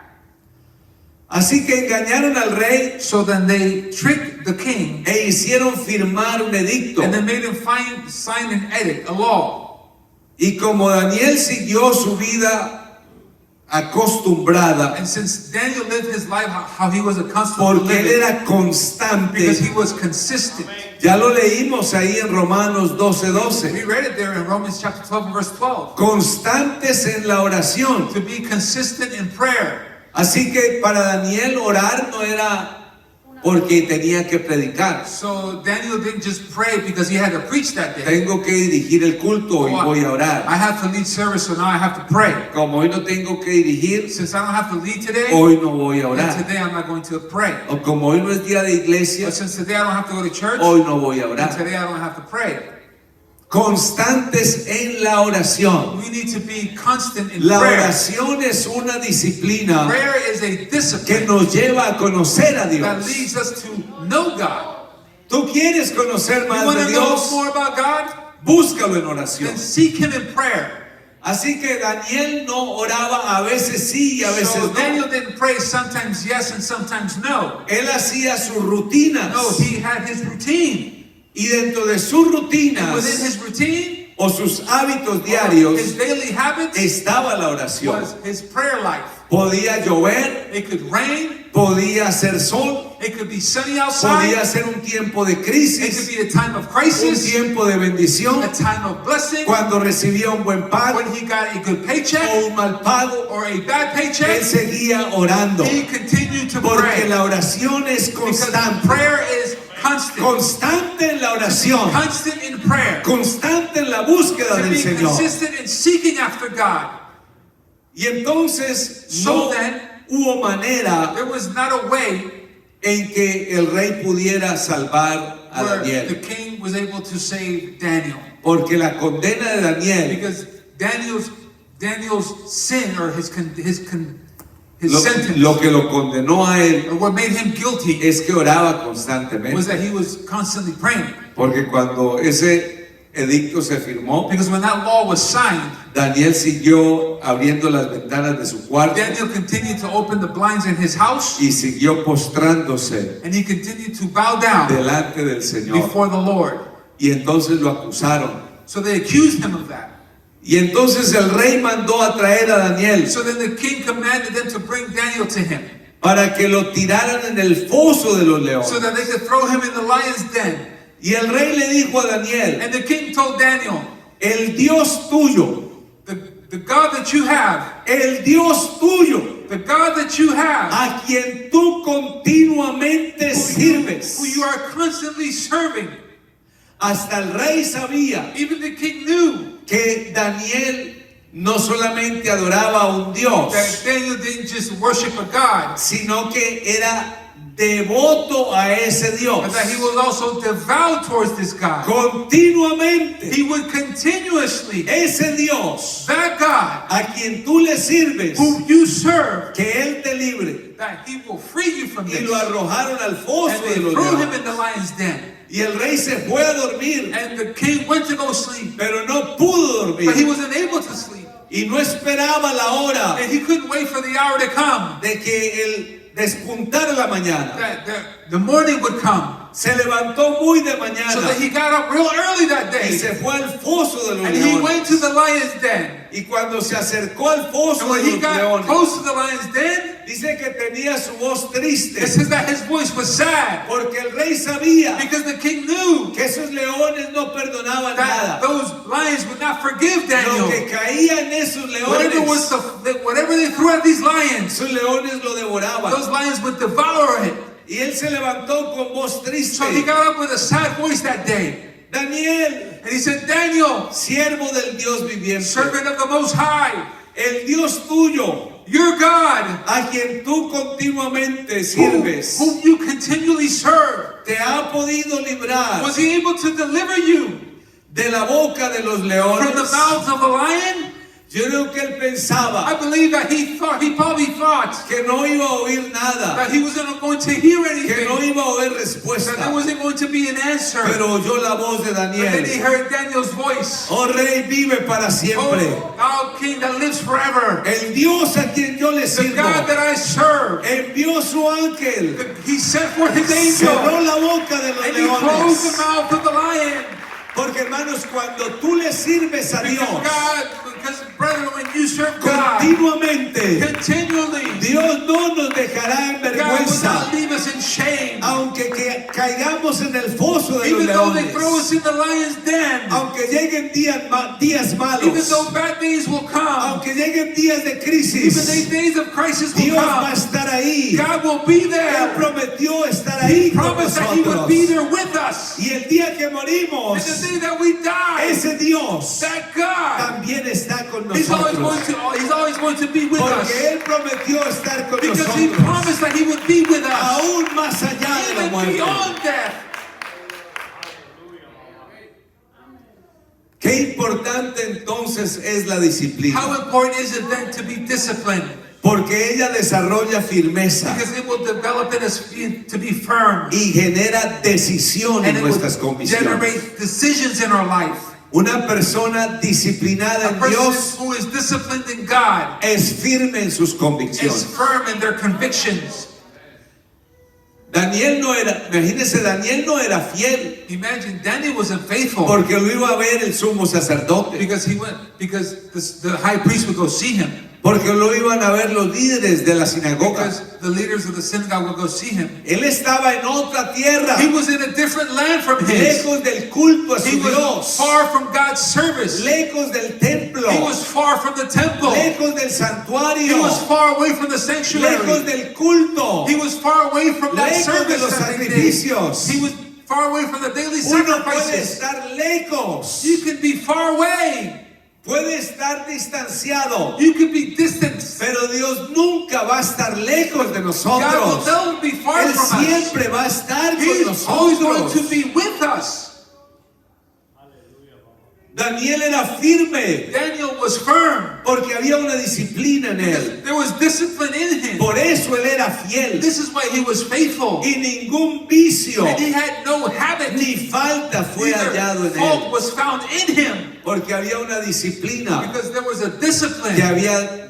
Así que engañaron al rey So then they tricked the king e hicieron firmar un edicto. and then made him sign an edict, a law. Y como Daniel siguió su vida acostumbrada, And since Daniel lived his life how he was accustomed to porque él live, era because constante, he was consistent. ya lo leímos ahí en Romanos 12:12, We read it there in Romans chapter 12 and verse 12. constantes en la oración. To be consistent in prayer. Así que para Daniel orar no era porque tenía que predicar. So Daniel didn't just pray because he had to preach that day. Tengo que dirigir el culto y voy a I orar. have to lead service, so now I have to pray. Como hoy no tengo que dirigir, Since I don't have to lead today, hoy no voy a then orar. today I'm not going to pray. O como hoy no es día de iglesia, But since today I don't have to go to church, hoy no voy a then orar. today I don't have to pray. Constantes en la oración. We need to be constant in La prayer. oración es una disciplina Prayer is a que discipline nos lleva a conocer a that Dios. leads us to know God. ¿Tú quieres conocer You más want de to know Dios? more about God? Búscalo en oración. Then seek Him in prayer. Así que Daniel no oraba, a veces sí y a veces So no. Daniel didn't pray sometimes yes and sometimes no. Él hacía sus rutinas. No, he had his routine. Y dentro de sus And within rutinas his routine, o sus hábitos his diarios daily habits estaba la oración. was his prayer life. Podía llover, It could rain, podía hacer sol, it could be sunny outside, podía ser un tiempo de it could crisis, be a time of un crisis, tiempo de bendición, a time of blessing, cuando recibía un buen pago when he got a good o paycheck un mal pago, or a bad él paycheck, seguía orando. he continued to Porque pray. la oración es Because constante. prayer is constant. Constante en la oración. Constant in prayer. Constante en la búsqueda To del be Señor. consistent in seeking after God. Y entonces So no then, hubo manera there was not a way en que el rey pudiera salvar a where the Daniel. king was able to save Daniel. Porque la condena de Daniel, Because Daniel's sin or his lo, sentence, lo que lo condenó a él or what made him guilty, es que oraba was constantemente. that he was constantly praying. Porque cuando ese edicto se firmó, Because when that law was signed, Daniel siguió abriendo las ventanas de su cuarto Daniel continued to open the blinds in his house, y siguió postrándose and he continued to bow down delante del Señor. before the Lord. Y entonces lo acusaron. So they accused him of that. Y entonces el rey mandó a traer a Daniel So then the king commanded them to bring Daniel to him, para que lo tiraran en el foso de los leones. so that they could throw him in the lion's den. Y el rey le dijo a Daniel, And the king told Daniel, el Dios tuyo, the God that you have, el Dios tuyo, the God that you have, a quien tú continuamente sirves. who you are constantly serving. Hasta el rey sabía Even the king knew que Daniel no solamente adoraba a un Dios, that Daniel didn't just worship a God, sino que era devoto a ese Dios. but that he was also devout towards this God. Continuamente, He would continuously, ese Dios that God a quien tú le sirves, whom you serve, que Él te libre. that he will free you from Y this. lo arrojaron al And foso they de los threw him in leones. the lion's den. Y el rey se fue a dormir, And the king went to go sleep, pero no pudo but he dormir. wasn't able to sleep. Y no esperaba la hora And he couldn't wait for the hour to come, de que el despuntara la mañana. that the morning would come. Se levantó muy de So mañana that he got up real early that y day. se fue al foso de los And he went to leones. the lion's den. Y cuando se acercó al foso And when de he los got leones, close to the lion's den, dice que tenía su voz triste, it says that his voice was sad. porque el rey sabía Because the king knew que esos leones no perdonaban that nada. those lions would not forgive Daniel. Lo que caía en esos Whatever they threw at these lions, esos leones lo devoraban. those lions would devour it. Y él se levantó con voz triste. So he got up with a sad voice that day. Daniel, And he said, Daniel, siervo del Dios viviente, servant of the Most High, el Dios tuyo, your God, a quien tú continuamente sirves, whom you continually serve, te ha podido librar was he able to deliver you de la boca de los from leones. the mouth of the lion? Yo creo que él pensaba I believe that he probably thought que no iba a oír nada, that he wasn't going to hear que no anything, iba a haber that there respuesta, wasn't going to be an answer. pero oyó la voz de But then he Daniel. heard Daniel's voice. Oh rey, vive para siempre. Oh, thou king that lives forever, El Dios a quien yo le the sirvo God that I serve, envió su ángel, he sent forth his angel, cerró la boca de los and he closed the leones. mouth of the lion. Porque hermanos, cuando tú le sirves a Dios Because brethren, when you serve God continuamente, continually, Dios no nos dejará en God will vergüenza, not leave us in shame. aunque caigamos en el foso de los Even though they throw leones, us in the lion's den, aunque lleguen días even malos, though bad days will come, aunque lleguen días de even crisis, the days of crisis will Dios va a come, estar ahí. God will be Él there. prometió estar He ahí con promised that He would be nosotros. there with us. Y el día que And morimos, the day that we die, ese Dios that God, también está con He's always nosotros. going to be with us. Porque Él prometió estar con Because He nosotros, promised that He would be with us. aún más allá de la Even muerte. beyond death. Qué importante entonces es la disciplina, How important is it then to be disciplined? porque ella desarrolla firmeza Because it will develop in us to be firm. y genera decisión And en it will nuestras convicciones. generate decisions in our life. Una persona disciplinada A en person Dios who is disciplined in God es firme en sus is convicciones. firm in their convictions. Imagínense, Daniel no era fiel Imagine Daniel wasn't faithful porque lo iba a ver el sumo sacerdote, because the high priest would go see him. porque lo iban a ver los líderes de la sinagoga. Because the leaders of the synagogue would go see him. Él estaba en otra tierra, He was in a different land from his. lejos del culto a He su was Dios, far from God's service. lejos del templo, He was far from the temple. lejos del He santuario, was far away from the lejos sanctuary. del culto. He was far away from that Lejos de service los that they did. sacrificios. He was far away from the daily Uno puede sacrifices. estar lejos, You can be far away. puede estar distanciado, You can be distant. pero Dios nunca va a estar lejos de God will nosotros. never be far Él from us. siempre va a estar con He's always going to nosotros. be with us. Daniel era firme Daniel was firm. porque había una disciplina en él. There was discipline in him. Por eso él era fiel This is why he was faithful. y ningún vicio And he had no habit. ni falta fue hallado Neither en fault él, was found in him. porque había una disciplina Because there was a discipline que había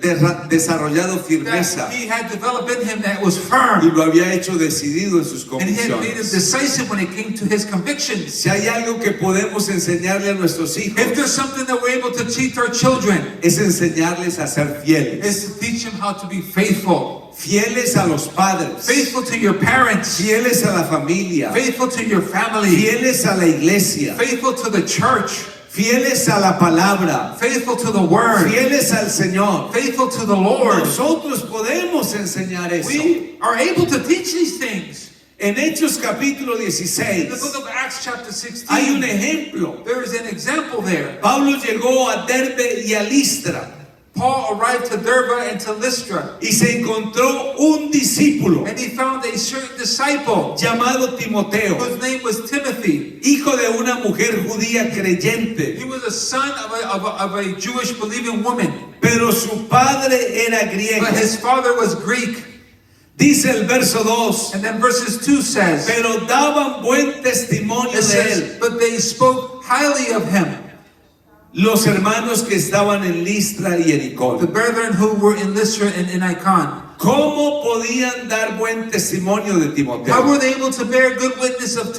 desarrollado firmeza that he had developed in him that was y firm. lo había hecho decidido en sus And he had made it convicciones. decisive when it came to his convictions. Si hay algo que podemos enseñarle a nuestros hijos, If there's something that we're able to teach our children, es enseñarles a ser fieles, is to teach them how to be faithful. fieles a los padres, Faithful to your parents. fieles a la familia, Faithful to your family. fieles a la iglesia, Faithful to the church. fieles a la palabra, Faithful to the word. fieles al Señor. Faithful to the Lord. Nosotros podemos enseñar eso. We are able to teach these things. En Hechos capítulo In the 16 book of Acts chapter hay un 16, ejemplo. there is an example there. Pablo llegó a Derbe y a Listra Paul arrived to Derbe and to Lystra, y se encontró un discípulo and he found a certain disciple llamado Timoteo, whose name was Timothy. hijo de una mujer judía creyente, He was a son of a Jewish believing woman, pero su padre era griego. but his father was Greek. Dice el verso 2, And then verses 2 says, pero daban buen testimonio it de says, él but they spoke highly of him. los hermanos que estaban en Listra y en The Icón. brethren who were in Lystra and in Icon. ¿Cómo podían dar buen testimonio de How Timoteo? were they able to bear good witness of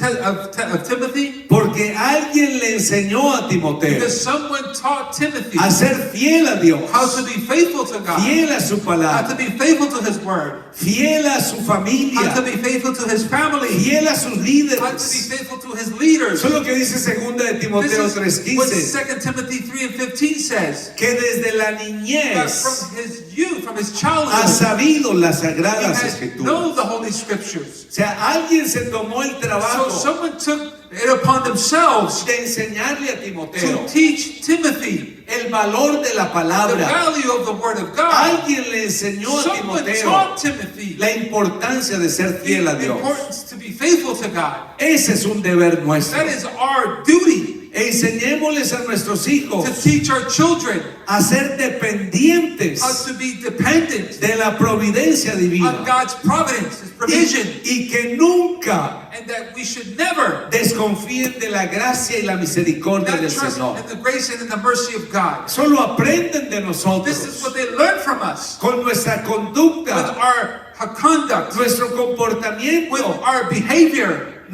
Timothy? Porque alguien le enseñó a Timoteo Because someone taught Timothy a ser fiel a Dios, how to be faithful to God, fiel a su how to palabra, be faithful to His word, fiel a su how to familia, be faithful to His family, fiel a sus how to be líderes. faithful to His leaders. Eso es lo que dice 2 de This Timoteo is what 3:15, 2 Timothy 3:15 says. que desde la That niñez from his youth, from his ha childhood, sabido las he sagradas has escrituras. known the Holy Scriptures. O sea, alguien se tomó el So trabajo someone took it upon themselves de enseñarle a to Timoteo teach Timothy el valor de la the palabra. value of the Word of God. Alguien le enseñó a Someone Timoteo taught Timothy la importancia de ser fiel a the Dios. importance to be faithful to God. Ese es un deber nuestro. That is our duty, Enseñémosles a nuestros to hijos teach our children a ser dependientes how to be dependent de la providencia on divina God's providence, His provision, y que nunca and that we should never desconfíen de la gracia y la misericordia not del trust Señor. in the grace and in the mercy of God. Solo aprenden de This is nosotros what they learn from us. con nuestra With conducta, our conduct, nuestro comportamiento, with our behavior,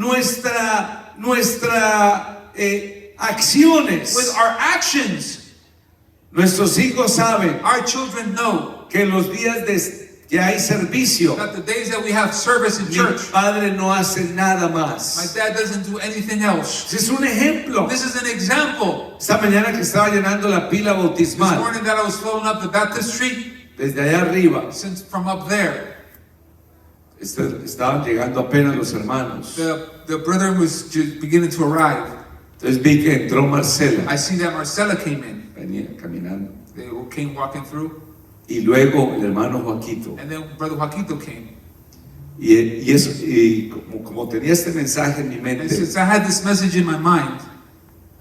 acciones. with our actions. Nuestros hijos saben Our children know que los días que hay servicio, that the days that we have service in mi church, padre no hace nada my más. dad doesn't do anything else. Es un ejemplo. This is an example. Esta mañana que estaba llenando la pila This bautismal morning that I was filling up the baptistry, desde allá arriba, since from up there, estaban llegando apenas los hermanos. the brother was just beginning to arrive. Entonces vi que entró Marcela, I see that Marcela came in. venía caminando, They came walking through, y luego el hermano Joaquito. and then Brother Joaquito came. Y como tenía este mensaje en mi And mente, since I had this message in my mind,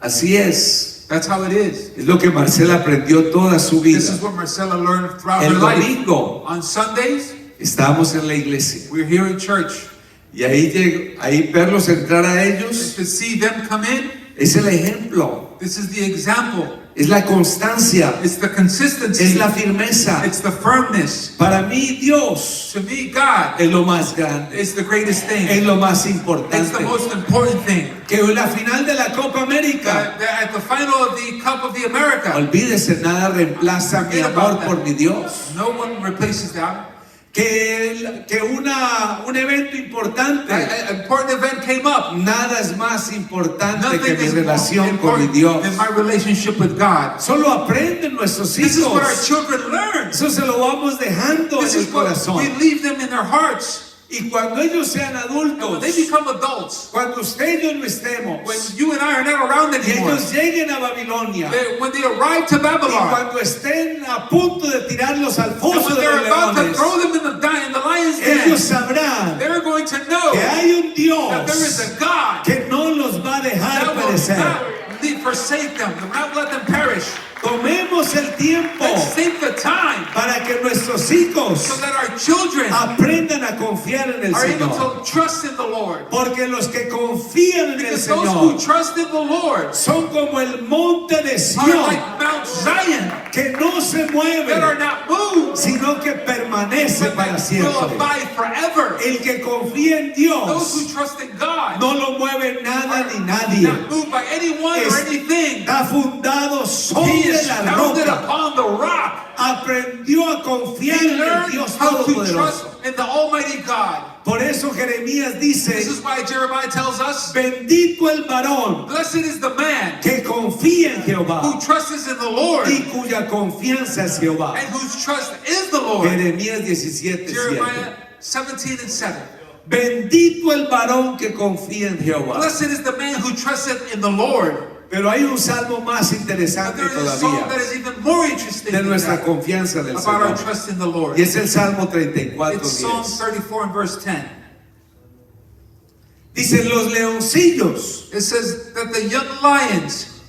así es. that's how it is. Es lo que Marcela aprendió toda su vida. This is what Marcela learned throughout her El life. domingo On Sundays, estábamos en la iglesia we're here in church. y ahí verlos entrar a ellos To see them come in, es el ejemplo, this is the example. es la constancia, It's the consistency. es la firmeza. It's the firmness. Para mí Dios To me, God es lo más grande, is the greatest es thing. lo más It's importante. the most important thing. Que la final de la Copa América, At the final of the Cup of the America, olvídese, nada reemplaza mi amor por mi Dios. no one replaces that. Que un evento importante, An important event came up. nada es más importante que Nothing mi is more relación con mi Dios. important than my relationship with God. Solo aprenden nuestros This is what our hijos. children learn. Eso se lo vamos dejando This en is el what we corazón. leave them in their hearts. Y cuando ellos sean And when adultos, they become adults, cuando usted y yo no estemos, when you and I are not around y anymore, ellos lleguen a Babilonia, when they arrive to y Babylon, cuando estén a punto de tirarlos al and foso when de they're los about to leones, throw them in the lion's ellos den, sabrán they're going to know que hay un that there is Dios a God que no los va a dejar that will perecer. not forsake them, will not let them perish. Tomemos el tiempo Let's take the time para que nuestros hijos so that our children aprendan a confiar en el are able Señor. to trust in the Lord. Porque los que confían en el Because those who Señor trust in the Lord son como el monte de are Sión, like Mount Zion, que no se that are mueve, not moved, sino que permanece but para that will siempre. abide forever. El que confía en Those Dios who trust in God no lo mueve nada ni are nadie. not moved by anyone or anything. Está fundado He sobre is la founded roca. upon the rock. Aprendió a confiar He en el learned Dios how to trust Todopoderoso. in the Almighty God. Por eso Jeremías This dice, is why Jeremiah tells us, bendito el varón blessed is the man que confía en Jehová who trusts in the Lord y cuya confianza es Jehová. and whose trust is the Lord. Jeremías 17:7. Jeremiah 17:7. Bendito el varón que confía en Jehová. Blessed is the man who trusteth in the Lord. Pero hay un salmo más But interesante there is a song that todavía is even more interesting de than nuestra that, confianza del about our Señor. trust in the Lord. Y es el Salmo 34:10. It's Psalm 34 and verse 10. Dice, los leoncillos It says that the young lions,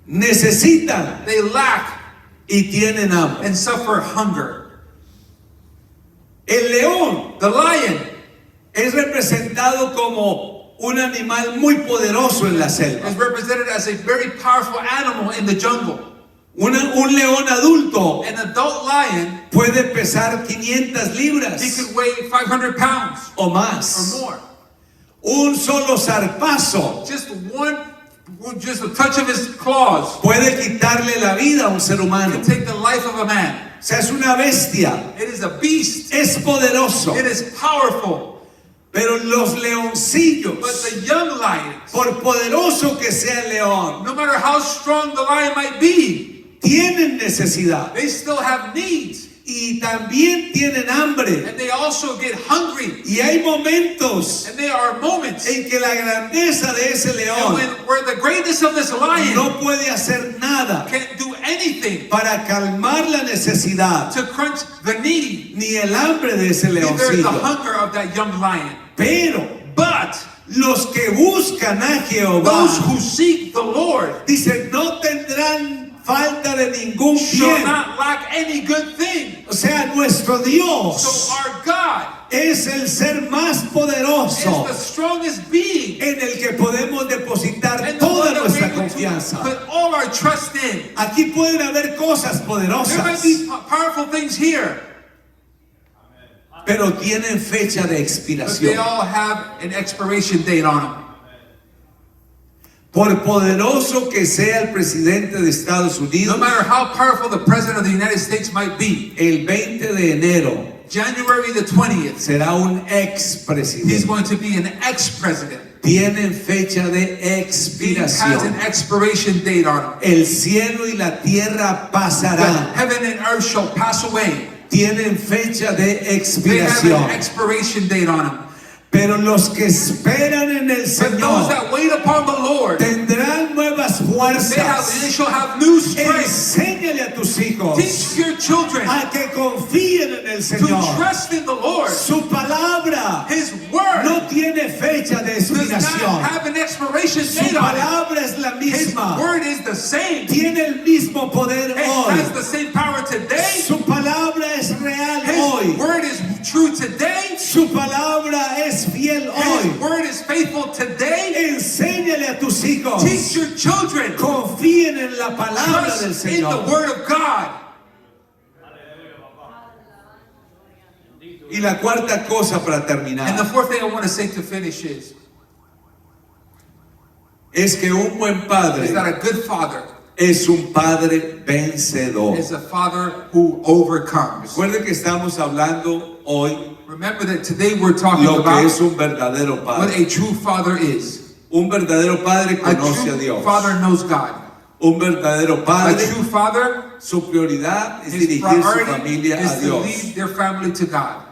necesitan they lack y tienen hambre. and suffer hunger. El león The lion es representado como un animal muy poderoso en la selva. is represented as a very powerful animal in the jungle. Un león adulto An adult lion, puede pesar 500 he libras could weigh 500 pounds o or más. more. Un solo zarpazo Just a touch of his claws puede quitarle la vida a un ser humano. can take the life of a man. O sea, es una bestia, It is a beast. es poderoso. It is powerful. Pero los leoncillos, But the young lions, por poderoso que sea el león, no matter how strong the lion might be, tienen necesidad they still have needs. y también tienen hambre. And they also get hungry. Y hay momentos And there are moments en que la grandeza de ese león where the greatness of this lion no puede hacer nada can't do anything para calmar la necesidad to crunch the need, ni el hambre de ese either the leoncillo. hunger of that young lion. Pero But los que buscan a Jehová, those who seek the Lord dicen, no tendrán falta de ningún shall bien. not lack any good thing. O sea, nuestro So Dios our God es el ser más poderoso is the strongest being en el que podemos depositar and the toda one that nuestra we're able to confianza. put all our trust in. Aquí pueden haber cosas There might poderosas, be powerful things here, pero tienen fecha de but they expiración. all have an expiration date on them. Por poderoso que sea el presidente de Estados No Unidos, matter how powerful the president of the United States might be, el 20 de enero January the 20th, será un he's expresidente. going to be an ex-president. Tienen fecha de He has expiración. an expiration date on him. El cielo y la tierra The pasarán. heaven and earth shall pass away. Tienen fecha de They have expiración. an expiration date on him. Pero los que esperan en el But those Señor that wait upon the Lord, tendrán nuevas they fuerzas. shall have new strength. Enséñale a tus hijos Teach your children a que confíen en el to Señor. trust in the Lord. Su palabra His word no tiene fecha de does not expiración. have an expiration Su date on it. palabra es la His misma. word is the same. Tiene el mismo poder It hoy. has the same power today. Su palabra es real His hoy. word is true today. Su palabra es fiel hoy. His word is faithful today. Enséñale a tus hijos. Teach your children. Confíen en la palabra del Trust in the Señor. word of God. Y la cuarta cosa para And the terminar fourth thing I want to say to finish es que un buen padre is that a good father es un padre vencedor. is a father who overcomes. Recuerden que estamos hablando hoy Remember that today we're talking lo que about es un verdadero what padre. a true father is. Un verdadero padre A conoce a true Dios. father knows God. Un verdadero A padre, true father, su prioridad es his dirigir su priority familia is a to Dios. lead their family to God.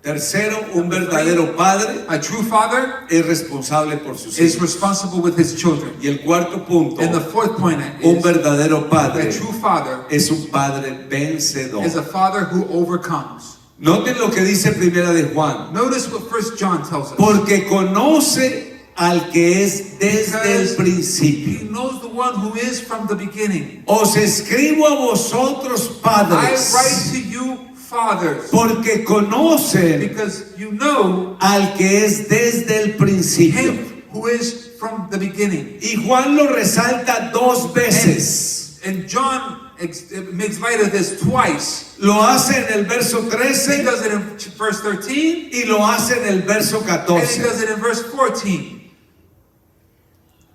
Tercero, un verdadero padre A true father es responsable por sus is hijos. responsible with his children. Y el cuarto punto, And the fourth point un is verdadero padre a true father es un padre vencedor. is a father who overcomes. Noten lo que dice Primera de Juan. Notice what 1 John tells us. Porque conoce al que es desde el principio. He knows the one who is from the beginning. Os escribo a vosotros, I padres, write to you, fathers, porque conocen because you know al que es desde el principio. him who is from the beginning. Y Juan lo resalta dos veces. And John makes light of this twice. Lo hace en el verso He 13 does it in verse 13 y lo hace en el verso and he 14. does it in verse 14.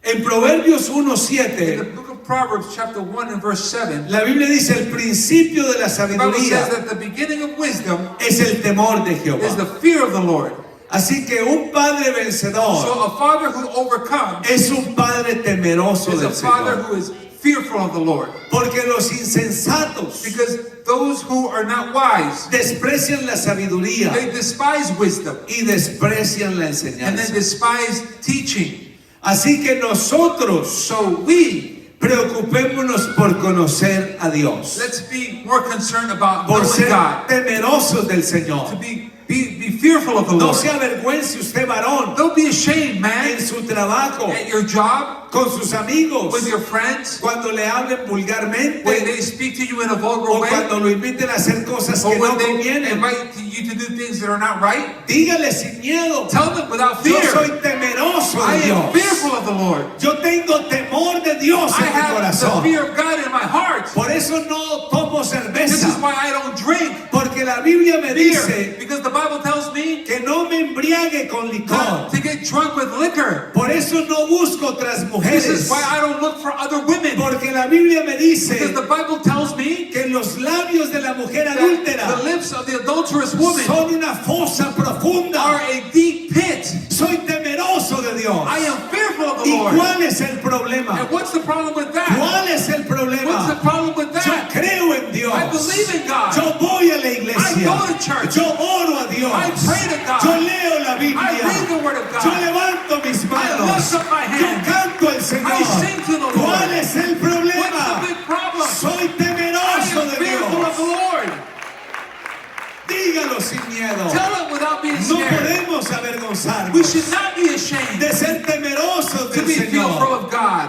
En Proverbios In the 1:7, book of Proverbs chapter 1 and verse 7, la Biblia dice, el principio de la the Bible says sabiduría that the beginning of wisdom es el temor de is Jehová. the fear of the Lord. Así que un padre vencedor So a father who overcomes es un padre temeroso is a del father Señor. who is fearful of the Lord. Porque los insensatos Because those who are not wise, desprecian la sabiduría they despise wisdom y desprecian la and then enseñanza. despise teaching. Así que nosotros So we, preocupémonos por conocer a Dios, let's be more concerned about por knowing ser God, temerosos del to Señor. be fearful of the No Lord. se avergüence usted, varón, Don't be ashamed, man, en su trabajo, at your job, con sus amigos, with your friends, cuando le hablen when vulgarmente they speak to you in a vulgar o way, cuando lo inviten a hacer cosas que or no when they convienen. invite you to do things that are not right. Dígale sin miedo, Tell them without yo fear, soy temeroso I de am Dios. fearful of the Lord. Yo tengo temor de Dios I en mi have the corazón. fear of God in my heart. Por eso why I don't drink Porque la Biblia me beer. dice Because the Bible tells me que no me embriague con licor. to get drunk with liquor. Por eso no busco otras This mujeres. is why I don't look for other women. Porque la Biblia me Because dice the Bible tells me que los labios de la mujer that adúltera the lips of the adulterous woman son una fosa are profunda. a deep pit. Soy temeroso de Dios. I am fearful of the ¿Y Lord. cuál es el problema? And what's the problem with that? ¿Cuál es el What's the problema? problem with Yo that? creo en Dios. I believe in God. Yo voy a la iglesia. I go to church. Yo oro a Dios. I pray to God. Yo leo la I Biblia. read the Word of Yo God. levanto mis I manos. lift up my Yo hands. canto al Señor. I sing to the Lord. ¿Cuál es el What's the problema? big problem? Soy I temeroso am de fearful of the Dios. Lord. Dígalo sin miedo. Tell it without being No scared. podemos We avergonzarnos should not be ashamed de ser temerosos to del be fearful Señor. of God.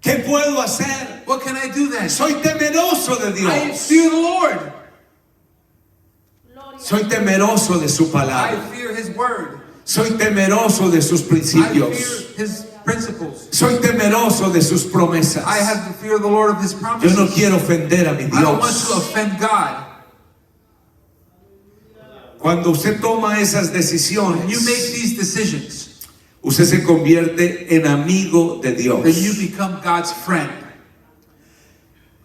¿Qué puedo hacer? What can I do then? Soy temeroso de I Dios. fear the Lord. Soy temeroso de su I palabra. fear His Word. Soy temeroso de sus I principios. fear His principles. Soy temeroso de sus promesas. I have the fear of the Lord of His Yo promises. no quiero ofender a mi I don't want to Dios. offend God. Cuando usted toma esas When you make decisiones, these decisions, usted se convierte en amigo de Dios. then you become God's friend.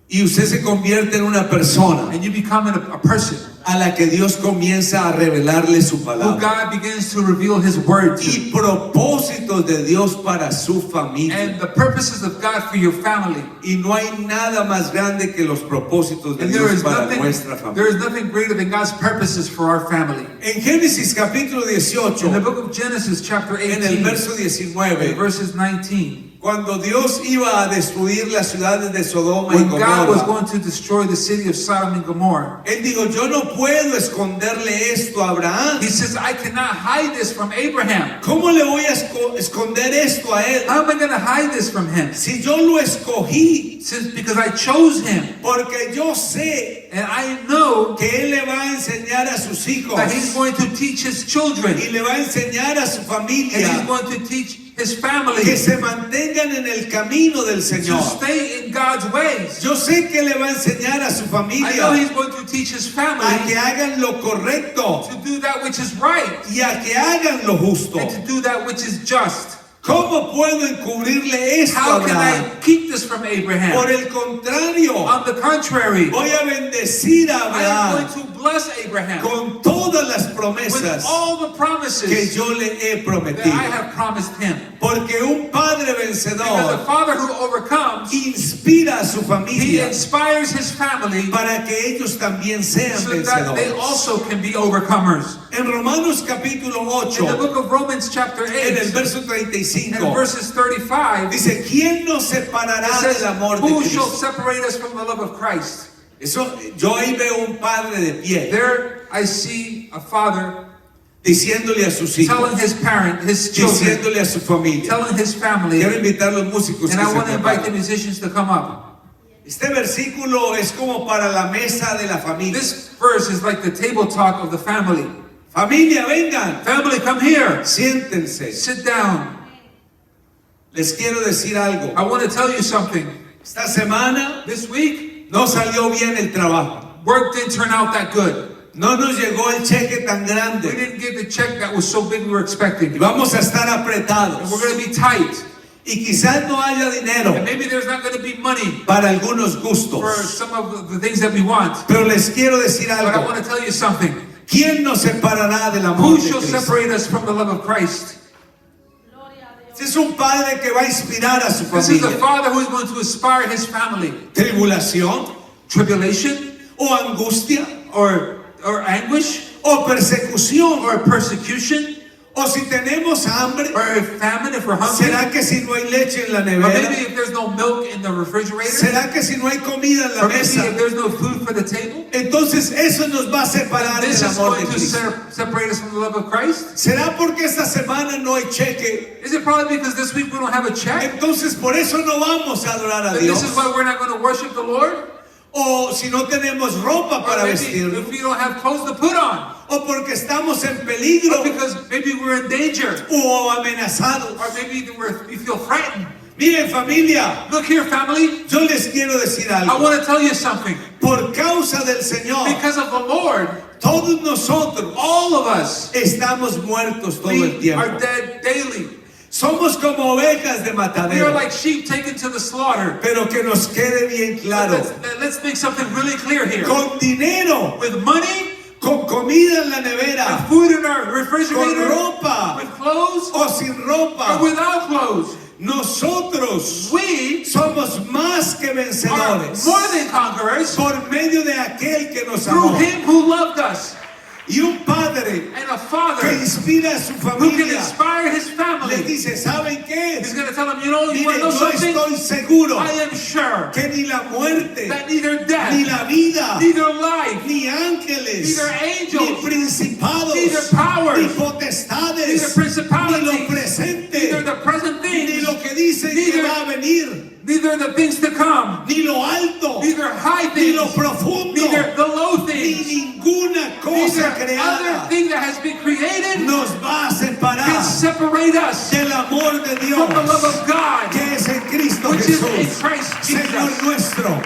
Y usted se convierte en una persona And you become a person a la que Dios comienza a revelarle su who palabra. God begins to reveal His Word to. Y propósitos de Dios para su familia. And the purposes of God for your family. Y no hay nada más grande que los propósitos de And there Dios is para nuestra familia. nothing greater than God's purposes for our family. En Génesis capítulo 18, In the book of Genesis chapter en el 18, verso 19, verses 19, cuando Dios iba a destruir las ciudades de Sodoma y when God was Gomorra, going to destroy the city of Sodom and Gomorrah, Él dijo, yo no puedo esconderle esto a Abraham. He says, I cannot hide this from Abraham. ¿Cómo le voy a esconder esto a él? How am I going to hide this from him? Si yo lo escogí, Since because I chose him, porque yo sé and I know que Él le va a enseñar a sus hijos that He's going to teach His children, y le va a enseñar a su and He's familia going to teach His family que se mantengan en el camino del to Señor. stay in God's ways. Yo sé que le va a enseñar a su I know familia He's going to teach His a family que hagan lo correcto to do that which is right y a que hagan lo justo. and to do that which is just. ¿Cómo puedo encubrirle esto a How can Abraham? I keep this from Abraham? Por el contrario, On the contrary, voy a bendecir a I am Abraham going to bless Abraham con todas las with promesas all the que promises yo le he that prometido. I have promised him. Porque un padre Because a vencedor father who overcomes, inspira a su he familia inspires his family para que ellos también sean so that they vencedores. also can be overcomers. En Romanos capítulo In the 8, book of Romans chapter en el 8 verso and 35, verses 35, it dice, ¿quién nos separará says, del amor de who shall Cristo? separate us from the love of Christ? Eso, yo ahí veo un padre de pie There I see a father diciéndole a sus telling hijos, his parent, his children, diciéndole a su familia. telling his family, Quiero invitar a los músicos and que I se want to invite the preparen. musicians to come up. Este versículo es como para la mesa de la familia. This verse is like the table talk of the family. Familia, vengan, Family, come here. siéntense. Sit down. Les quiero decir algo. I want to tell you something. Esta semana This week, no salió bien el trabajo. work didn't turn out that good. No nos llegó el cheque tan We grande. didn't get the check that was so big we were Y expecting. vamos a estar And apretados. we're going to be tight. Y quizás no haya And dinero maybe there's not going to be money para algunos for gustos. some of the things that we want. Pero les quiero decir But I algo. want to tell you something. ¿Quién nos separará del amor Who de shall Cristo? separate us from the love of Christ? Este es un padre que va a inspirar a su This is the familia. father who is going to inspire his family. Tribulación Tribulation o angustia or anguish o persecución. or persecution O si tenemos hambre, or famine if we're hungry. ¿será que si no hay leche en la Or maybe nevera? if there's no milk in the refrigerator. ¿Será que si no hay comida en la Or maybe mesa? if there's no food for the table. Entonces eso nos va a separar This del is amor going de to Cristo. separate us from the love of Christ. ¿Será porque esta semana no hay cheque? Is it probably because this week we don't have a check? Entonces por eso no vamos a adorar a And Dios. this is why we're not going to worship the Lord? O si no tenemos ropa Or para maybe vestirnos. if we don't have clothes to put on? O porque estamos en peligro Or because maybe we're in danger? o amenazados. Or maybe we feel frightened? Miren familia, Look here, family. yo les quiero decir I algo. want to tell you something. Por causa del Señor, Because of the Lord, todos nosotros all of us, estamos muertos todo el we tiempo. are dead daily. Somos como ovejas de We are matadero. like sheep taken to the slaughter. Pero que nos quede bien claro. Let's make something really clear here. Con dinero, With money, con comida en la with nevera, food in our con refrigerator, ropa with clothes, o sin or ropa, without clothes, nosotros we somos más que are vencedores more than conquerors por medio de aquel que nos through amó. Him who loved us. Y un padre And a que Father inspira a su who can familia inspire His les family. dice, ¿saben qué? He's going to tell them, you know Mire, yo something? estoy seguro I am sure que ni la muerte, that neither ni death, la vida, neither life, ni ángeles, neither angels, ni principados, neither powers, ni neither potestades, ni lo principalities, presente, neither the present ni things, lo que dicen que neither- va a venir, neither the things to come, ni lo alto, neither high ni things, lo profundo, neither the low ni things, ninguna cosa neither other creada thing that has been created nos va a can separar separate us del amor de Dios from the love of God, que es en Cristo which is in Jesús, Christ Señor Jesus, nuestro.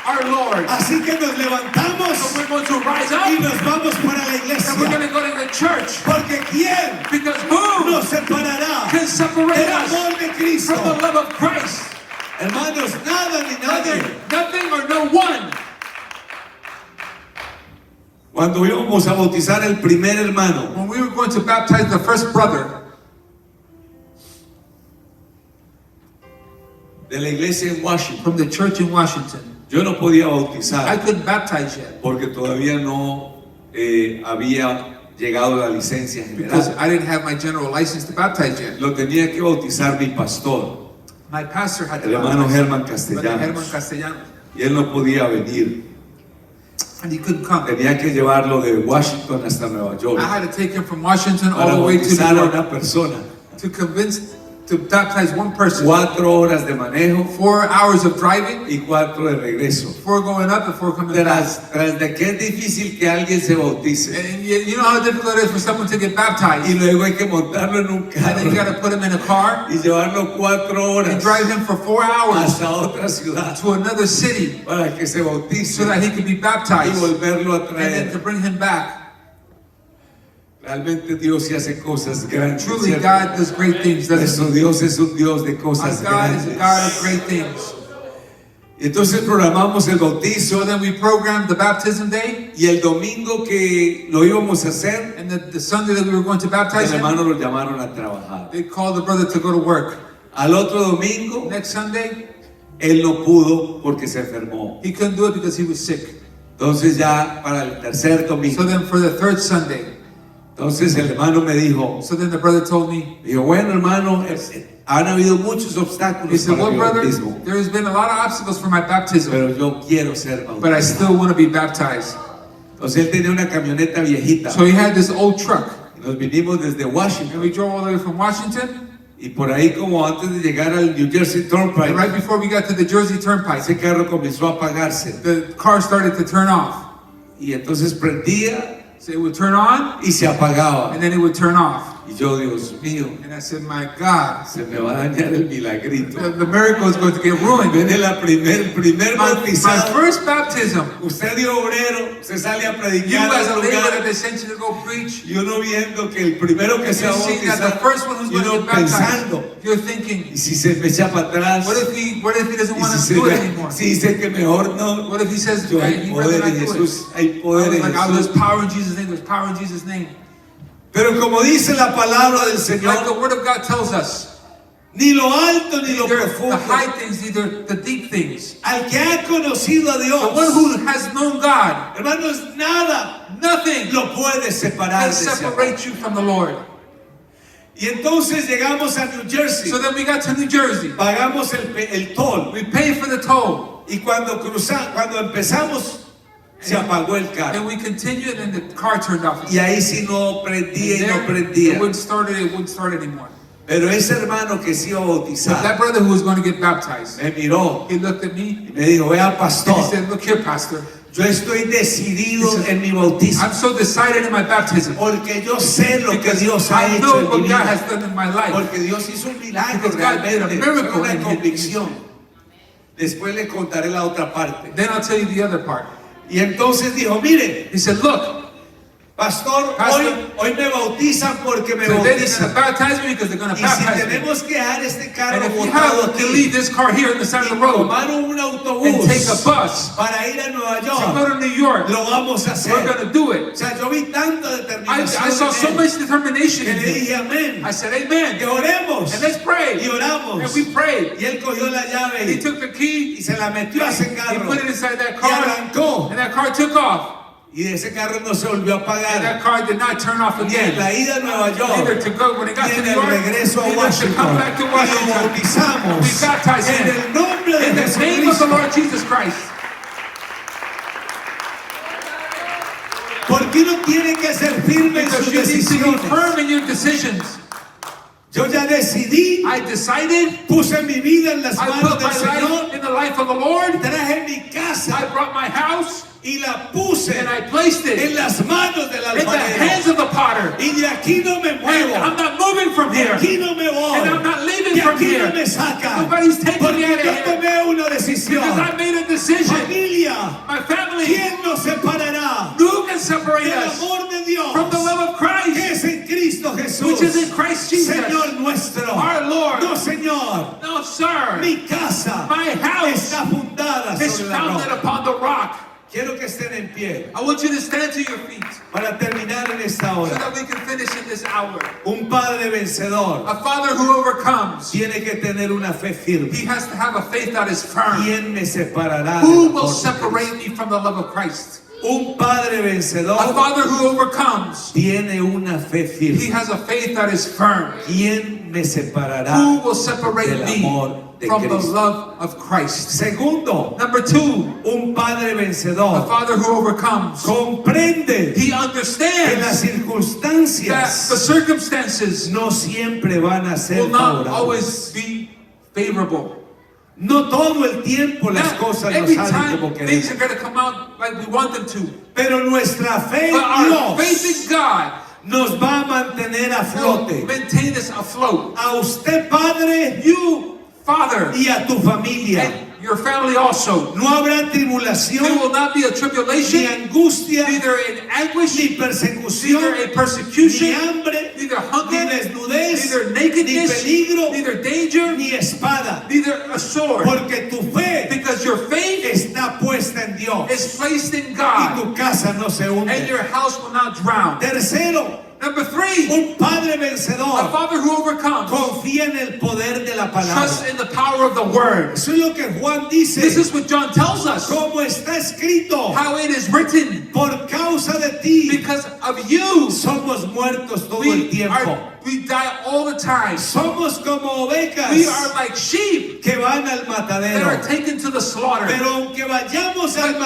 our Lord. Así que nos levantamos So we're going to rise y up nos vamos para la and we're iglesia. going to go to the church, Porque ¿quién because who nos separará can separate del us amor de Cristo? from the love of Christ? Hermanos, nada ni nadie. Nothing or no one. Cuando íbamos a bautizar el primer hermano, When we were going to baptize the first brother de la iglesia en Washington, from the church in Washington, yo no podía I bautizar couldn't baptize yet porque todavía no había llegado la licencia because general. I didn't have my general license to baptize yet. Lo tenía que bautizar mi pastor, My pastor had to el hermano baptize Germán Brother Herman Castellanos, Castellanos, y él no podía venir. and he couldn't come. Tenía que llevarlo de Washington hasta Nueva York I had to take him from Washington all para the way to bautizar New a York una persona. to convince to baptize one person. 4 horas de manejo 4 hours of driving, y 4 de regreso. 4 going up and 4 coming back. Tras de que es difícil que alguien se bautice And you know how difficult it is for someone to get baptized. y luego hay que montarlo en un And then you got carro to put him in a car y llevarlo 4 and horas drive him for 4 hours hasta otra ciudad to another city para que se bautice so that he can be y baptized volverlo a and then to traer. bring him back. Realmente Dios sí hace cosas grandes. Truly, ¿cierto? God does great things. Doesn't Nuestro Dios es un Dios de he? Our cosas God is a grandes. God of great things. Y entonces programamos el bautizo So then we programmed the baptism day, y el domingo que lo íbamos a hacer, and the Sunday that we were going to el baptize him, hermano lo llamaron a trabajar. they called the brother to go to work. Al otro domingo, Next Sunday, él no pudo porque se enfermó. he couldn't do it because he was sick. Entonces ya para el tercer So domingo, then for the third Sunday, entonces el hermano me dijo, so then the brother told me, bueno hermano, han habido muchos he obstáculos said, para well mi brother, bautismo, there has been a lot of obstacles for my baptism, pero yo quiero ser but I bautizado. still want to be baptized. Entonces él tenía una camioneta viejita. So he had this old truck, Nos vinimos desde and Washington we drove all the way from Washington, y por ahí como antes de llegar al New Jersey and Turnpike, right before we got to the Jersey Turnpike, ese carro comenzó a apagarse the car started to turn off. y entonces prendía So it would turn on, y se apagaba. and then it would turn off. Y yo, Dios mío, And I said, my God, se me va a dañar el milagrito. the miracle is going to get ruined. Viene la primer My bautizado. first baptism, Usted de obrero se sale a you predicar as a al labor that lugar they sent you to go preach, y uno viendo que el primero que se va you a see that the bautizar first one who's y going to uno get baptized, pensando, you're thinking, y si se me echa para atrás, what if he doesn't y want si, to do it se, anymore? si dice que mejor no, What if he says, yo, hey, hay he'd rather poder not en do Jesús, it? hay poder en Like, oh, there's Jesús. power in Jesus' name, there's power in Jesus' name. Pero como dice la palabra del Like the Señor, word of God tells us, ni lo alto ni lo neither the profundo, high things, neither the deep things. al que ha conocido a The one Dios, who has known God, hermanos, nada nothing lo puede separar can de ese amor. separate you from the Lord. Y entonces llegamos a New Jersey, So then we got to New Jersey. pagamos el toll We paid for the toll, y cuando empezamos se apagó el carro and we continued, and the car turned off. y ahí sí no prendía y no It prendía. wouldn't start anymore. Pero ese hermano que se iba a But bautizar that brother who was going to get baptized, me miró he looked at me y me dijo, vea and he pastor, said, look here, pastor, Yo estoy decidido He says, en mi bautismo I'm so decided in my baptism porque yo sé lo que because Dios ha I hecho know en mi what God vida. has done in my life. Porque Dios hizo un milagro Because God did a realmente, miracle fue una in him. convicción. Después le contaré la otra parte. Then I'll tell you the other part. Y entonces dijo, mire, He said, look, pastor, Pastor, hoy me bautizan porque me so they're going to bautizan. baptize me because they're going to Y si baptize me. tenemos que dejar este carro And if you botado have to aquí leave this car here on the side of y the road tomar un and autobús take a bus para ir a Nueva to York, go to New York, lo vamos a we're hacer. going to do O it. sea, yo vi tanta I determinación saw so en él much determination que in le him. dije amén. I said, amen. Que oremos. And let's pray. Y oramos. And we prayed. Y él cogió la llave And he y took the key, se la metió a ese he carro put it inside that y car, arrancó. and that car took off. Y ese carro no se volvió a And apagar. that car did not turn off Ni en again. la ida a Nueva Neither York, to go when it got ni to en New el York, regreso a neither to Washington. come back to Y lo Washington. bautizamos We baptized en him el nombre de in the name of the Jesucristo. Lord Jesus Christ. ¿Por qué no tiene que ser firme en sus Because you need to be decisiones? firm in your decisions. Yo ya decidí, I decided, puse mi vida en las I manos put del my Señor, life in the life of the Lord. traje mi casa I brought my house y la puse and I placed en it las manos del in the alfarero. hands of the potter. Y de aquí no me And muevo, I'm not moving from de here. aquí no me voy, And I'm not leaving de from aquí here. no me saca, Nobody's taking porque me out of yo here. tomé una decisión. Because I made a decision. Familia, My family, ¿quién nos separará who can separate del us amor de Dios from the love of que Christ, es en Cristo Jesús? which is in Christ Jesus, Señor nuestro. our Lord? No, Señor. No, sir. Mi casa My house está fundada is sobre la founded roca. upon the rock. Quiero que estén en pie I want you to stand to your feet para terminar en esta so hora. that we can finish in this hour. Un padre vencedor A father who overcomes, tiene que tener una fe firme. he has to have a faith that is firm. ¿Quién me separará Who del will amor de separate Cristo? me from the love of Christ? Un padre A vencedor father who overcomes, tiene una fe he firme. has a faith that is firm. ¿Quién me separará Who will separate del me amor de from the Cristo? love of Christ? Segundo, Number two, un padre a vencedor father who overcomes, comprende he que las understands that circunstancias the circumstances no siempre van a ser will not favorables. always be favorable. No todo el tiempo las Not cosas no every salen como time things queremos. are going to come out like we want them to. Pero nuestra fe But en our faith Dios in God nos va a mantener a will flote. maintain us afloat. A usted, padre, You, Father, y a tu familia. and your family also. No habrá There tribulación, will not be a ni tribulation, angustia, neither in anguish, ni neither persecución, a ni persecution, hambre, neither ni hunger, desnudez, neither ni nakedness, peligro, neither danger, ni espada. neither a sword. Porque tu fe Because your faith está puesta en Dios is placed in y God, tu casa no se and hunde. your house will not drown. Tercero, Number three, un padre a vencedor father who overcomes confía en el poder de la trusts palabra. in the power of the word. Eso es lo que Juan dice. This is what John tells us. Como está escrito, How it is written. por causa de ti Because of you, somos muertos todo el tiempo. we die all the time. Somos como ovejas We are like sheep que van al that are matadero. taken to the slaughter. Pero aunque vayamos al Even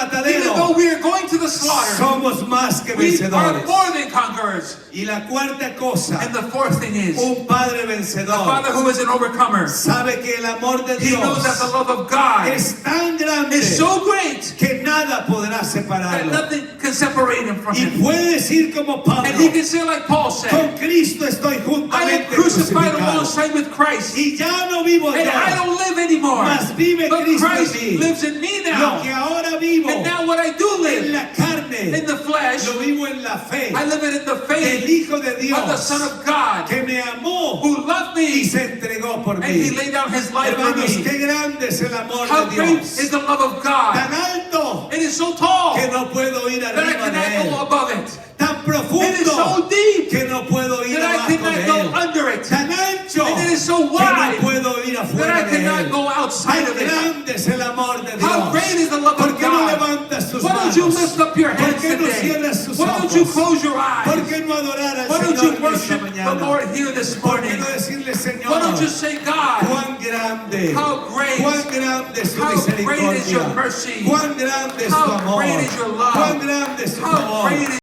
though matadero, we are going to the slaughter, somos más que we are vencedores. more than conquerors. Y la cuarta cosa, And the fourth thing is, un padre a vencedor father who is an overcomer, sabe que el amor de he knows that the Dios love of God es tan grande is so great que nada podrá that separarlo. nothing can separate him from Y him. puede decir como Pablo, And he can say like Paul said, con Cristo estoy I am juntamente crucified crucificado. alongside with Christ. Y ya no vivo And I yo, don't live anymore. mas vive But Cristo en Christ mí. lives in me Lo now. que ahora vivo And now what I do en live la carne, in the flesh, lo vivo en la fe I live it in the del faith Hijo de of the Dios Son of God que me amó who loved y me se entregó por and he mí. laid down his life for Hermanos, me. qué grande es el amor How de great Dios. is the love of God? Tan alto It is so tall que no puedo ir that I arriba de cannot go él. above it. Tan It is profundo so deep que no puedo ir that I abajo de cannot go él. under it. Tan ancho And it is so que no wide puedo ir that afuera I de cannot él. go outside Tan of it. grande es el amor de How great Dios. is the love ¿Por of qué no God? levantas tus Why don't you manos? lift up your ¿Por hands qué no today? cierras tus Why don't you ojos? close your ¿Por eyes? qué no adorar al Why don't Señor you en esta worship the mañana? Lord here this ¿Por qué morning? no decirle, Why don't you Señor, say, God, cuán grande, how great, cuán grande es tu how great is your misericordia, mercy, cuán grande es tu how amor, great is your love, cuán grande es tu how amor? great is